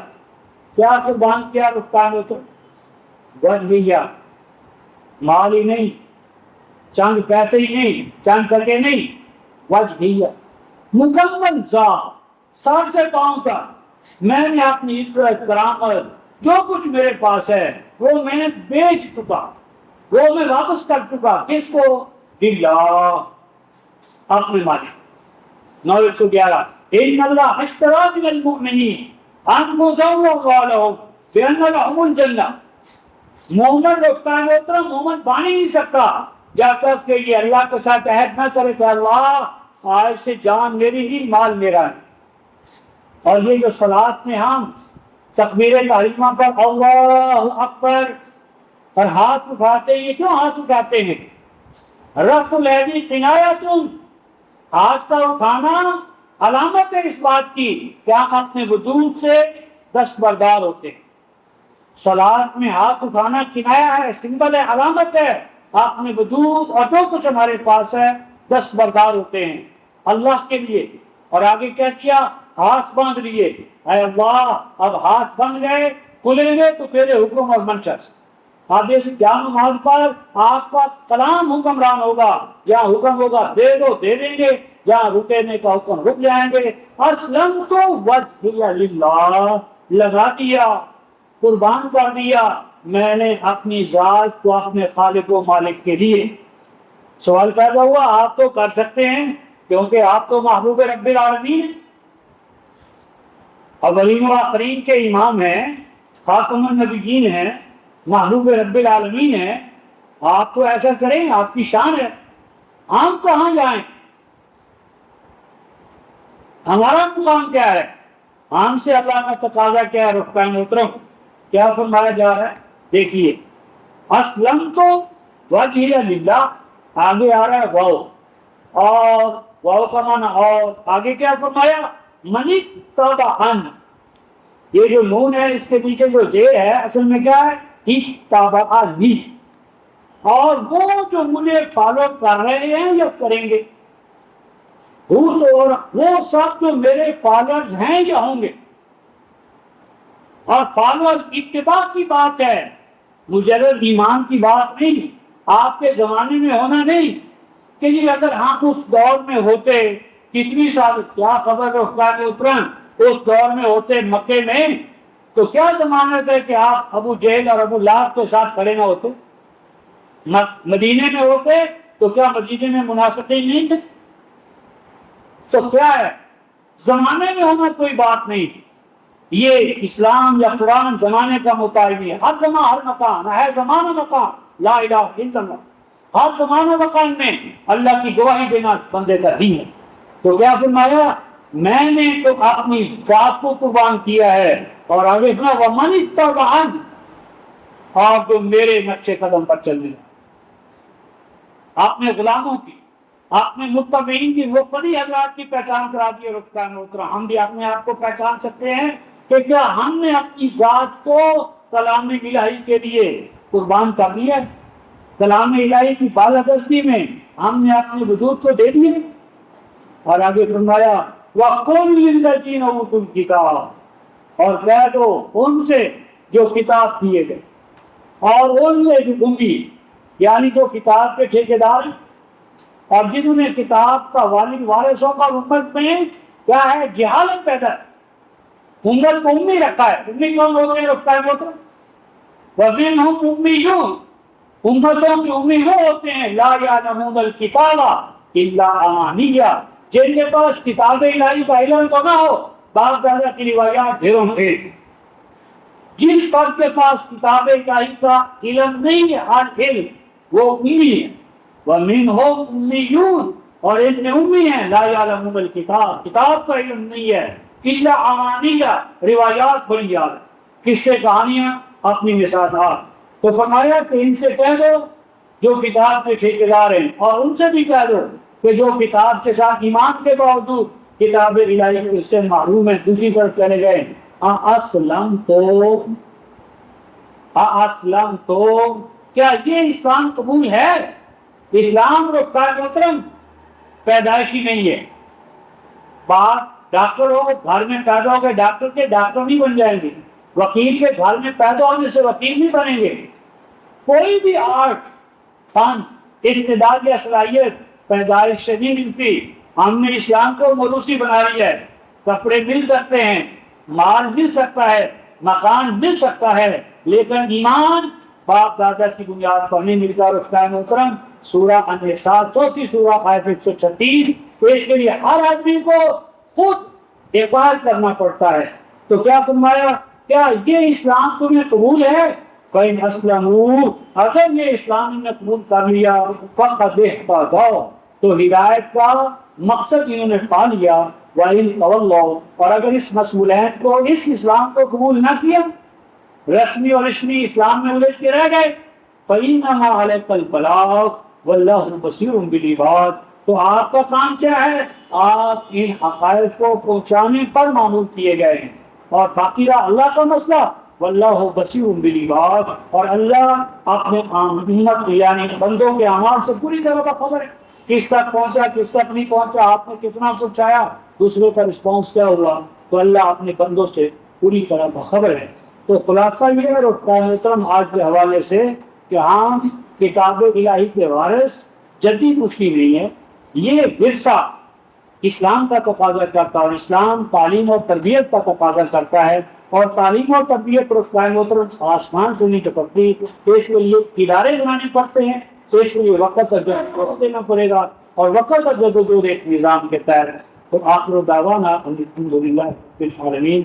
Speaker 1: کیا قربان کیا؟ رفتان ہو تو وجہیہ، مال ہی نہیں، چند پیسے ہی نہیں، چند کرکے نہیں، وجہیہ، مکمل ذات، سر سے پاؤں تک میں نے اپنی عزت، کرامت، جو کچھ میرے پاس ہے وہ میں بیچ چکا، وہ میں واپس کر چکا۔ کس کو؟ للہ، اپنے مالک۔ 911 ان اللہ اشتری من المؤمنین انفسهم واموالهم بان لهم الجنہ۔ مومن رکھتا ہے محترم، مومن بن ہی نہیں سکتا جب تک کہ یہ اللہ کے ساتھ عہد نہ کرے کہ اللہ آج سے جان میری ہی، مال میرا ہے۔ اور یہ جو صلاۃ میں ہم تکبیر تحریمہ پر اللہ اکبر اور ہاتھ اٹھاتے ہیں، یہ کیوں ہاتھ اٹھاتے ہیں؟ رفع الیدی کنایۃ، ہاتھ کا اٹھانا علامت ہے اس بات کی کہ ہم اپنے وجود سے دستبردار ہوتے ہیں۔ صلاۃ میں ہاتھ اٹھانا کنایا ہے، سمبل ہے، علامت ہے، اپنے وجود اور جو کچھ ہمارے پاس ہے دستبردار ہوتے ہیں اللہ کے لیے۔ اور آگے کیا کیا؟ ہاتھ باندھ لیے، اے اللہ اب ہاتھ بند گئے، کھلیں گے تو تیرے حکم اور منشا سے۔ آگے سے کیا نماز پر آپ کا کلام حکمران ہوگا، یا حکم ہوگا دے دو دے دیں گے، یا رکنے کا حکم رک جائیں گے۔ اسلمت وجہی للہ، لگا دیا، قربان کر دیا میں نے اپنی ذات کو اپنے خالق و مالک کے لیے۔ سوال پیدا ہوا، آپ تو کر سکتے ہیں کیونکہ آپ تو محبوب رب العالمین ہیں، اولین و آخرین کے امام ہیں، خاتم النبیین ہیں، محبوب رب العالمین ہیں، آپ تو ایسا کریں، آپ کی شان ہے۔ ہم کہاں جائیں؟ ہمارا مقام کیا ہے؟ ہم سے اللہ کا تقاضا کیا ہے؟ رفقائے محترم کیا فرمایا جا رہا ہے؟ دیکھیے، اسلمت وجہی للہ، آگے آ رہا ہے واو، اور واو کا معنی اور، آگے کیا فرمایا؟ من اتبعن، یہ جو نون ہے اس کے پیچھے جو زیر ہے اصل میں کیا ہے؟ اتبعنی، اور وہ جو مجھے فالو کر رہے ہیں یا کریں گے، وہ سب جو میرے فالوورز ہیں یا ہوں گے۔ اور فالوورز اتباع کی بات ہے، مجرد ایمان کی بات نہیں۔ آپ کے زمانے میں ہونا نہیں کہ جی اگر ہم اس دور میں ہوتے، کتنی سال، کیا خبر رفتار اترن، اس دور میں ہوتے مکے میں، تو کیا ضمانت ہے کہ آپ ابو جہل اور ابو لہب کے ساتھ کھڑے نہ ہوتے؟ مدینے میں ہوتے تو کیا مدینے میں منافقین نہیں تھے؟ تو کیا ہے، زمانے میں ہونا کوئی بات نہیں۔ یہ اسلام یا قرآن زمانے کا متعین ہے، ہر زمان ہر مکان ہے، زمانہ مکان، لا الہ الا اللہ، ہر زمانہ مکان میں اللہ کی گواہی دینا بندے کا دین ہے۔ تو کیا فرمایا؟ میں نے تو اپنی ذات کو قربان کیا ہے، اور آگے ومن اتبعن، اور جو میرے نقشے قدم پر چلنے لگا، اپنے غلاموں کی، اپنے متبعین کی، وہ بڑی حضرات کی پہچان کرا دی رفتار محترم۔ ہم بھی اپنے آپ کو پہچان سکتے ہیں کہ کیا ہم نے اپنی ذات کو کلام الہی کے لیے قربان کر دیا؟ کلام الہی کی بالادستی میں ہم نے اپنے وجود کو دے دیے۔ اور آگے فرمایا وَقُلْ لِلَّذِينَ أُوتُوا الْكِتَابَ، اور کہہ دو ان سے جو کتاب دیے گئے، اور ان سے جو امی، یعنی جو کتاب کے ٹھیکیدار اور جنہوں نے کتاب کا والد وارثوں کا امت میں کیا ہے جہالت پیدا ہے، امت کو امی رکھا ہے۔ امی کون ہوتے ہیں رفتار محترم؟ وَمِنْهُمْ أُمِّيُّونَ، امتوں کے امی وہ ہوتے ہیں لا یعلمون الکتاب، الا امانیہ، جن کے پاس کتاب الہی کا علم تو نہ ہو، باپ دادا کی روایات ڈھیروں تھے۔ جس فرد کے پاس کتاب الہی کا علم نہیں ہے، ہر علم، وہ امی ہے۔ وَمِنْهُمْ أُمِّيُّونَ، اور ان میں امی ہیں، لا یعلمون الکتاب، کتاب کا علم نہیں ہے، الا امانیہ، روایات بڑی یاد ہے، قصے کہانیاں، اپنی مثالات۔ تو فرمایا کہ ان سے کہہ دو جو کتاب کے ٹھیکیدار ہیں، اور ان سے بھی کہہ دو کہ جو کتاب کے ساتھ ایمان کے باوجود کتاب الہی سے معروم ہے، دوسری طرف چلے گئے۔ اسلم تو کیا یہ اسلام قبول ہے؟ اسلام رفتار محترم پیدائشی نہیں ہے۔ باپ ڈاکٹر ہو، گھر میں پیدا ہو گئے ڈاکٹر کے، ڈاکٹر نہیں بن جائیں گے۔ وکیل کے گھر میں پیدا ہونے سے وکیل نہیں بنیں گے۔ کوئی بھی آرٹ، فن، استعداد یا صلاحیت پیدائش سے نہیں ملتی۔ ہم نے اسلام کو موروثی بنا لیا ہے۔ کپڑے مل سکتے ہیں، مال مل سکتا ہے، مکان مل سکتا ہے، لیکن ایمان باپ دادا کی بنیاد پر نہیں ملتا۔ اور اس کا محترم سورہ النساء 4 سورہ آیت 136، تو اس کے لیے ہر آدمی کو خود اقبال کرنا پڑتا ہے۔ تو کیا فرمایا؟ کیا یہ اسلام تمہیں قبول ہے؟ فَإِنْ أَسْلَمُوا، اگر یہ اسلام نے قبول کر لیا، فَقَدِ اهْتَدَوْا، تو ہدایت کا مقصد انہوں نے پا لیا۔ وَإِنْ تَوَلَّوْا، اور اگر اس مسئولیت کو، اس اسلام کو قبول نہ کیا، رسمی اور رسمی اسلام میں الجھ کے رہ گئے، فَإِنَّمَا عَلَيْكَ الْبَلَاغُ وَاللَّهُ بَصِيرٌ بِالْعِبَادِ، تو آپ کا کام کیا ہے؟ آپ ان حقائق کو پہنچانے پر معمول کیے گئے ہیں، اور باقی رہا اللہ کا مسئلہ، واللہ بصیر بالعباد، اور اللہ اپنے امت یعنی بندوں کے اعمال سے پوری طرح باخبر ہے۔ کس تک پہنچا، کس تک نہیں پہنچا، آپ نے کتنا پہنچایا، دوسرے کا رسپانس کیا ہوا، تو اللہ اپنے بندوں سے پوری طرح باخبر ہے۔ تو خلاصہ یہ ہے محترم آج کے حوالے سے کہ ہم کتاب الہی کے وارث، جدید مشکل نہیں ہے، یہ ورثہ اسلام کا تقاضا کرتا ہے، اور اسلام تعلیم اور تربیت کا تقاضا کرتا ہے، اور تعلیم اور تربیت پر محترم آسمان سے نہیں ٹپکتی، تو اس کے لیے ادارے بنانے پڑتے ہیں، تو اس کے لیے وقت کا جدوجہد دینا پڑے گا، اور وقت کا جدوجہد ایک نظام کے تحت۔ تو آخر دعوانا الحمدللہ رب العالمین۔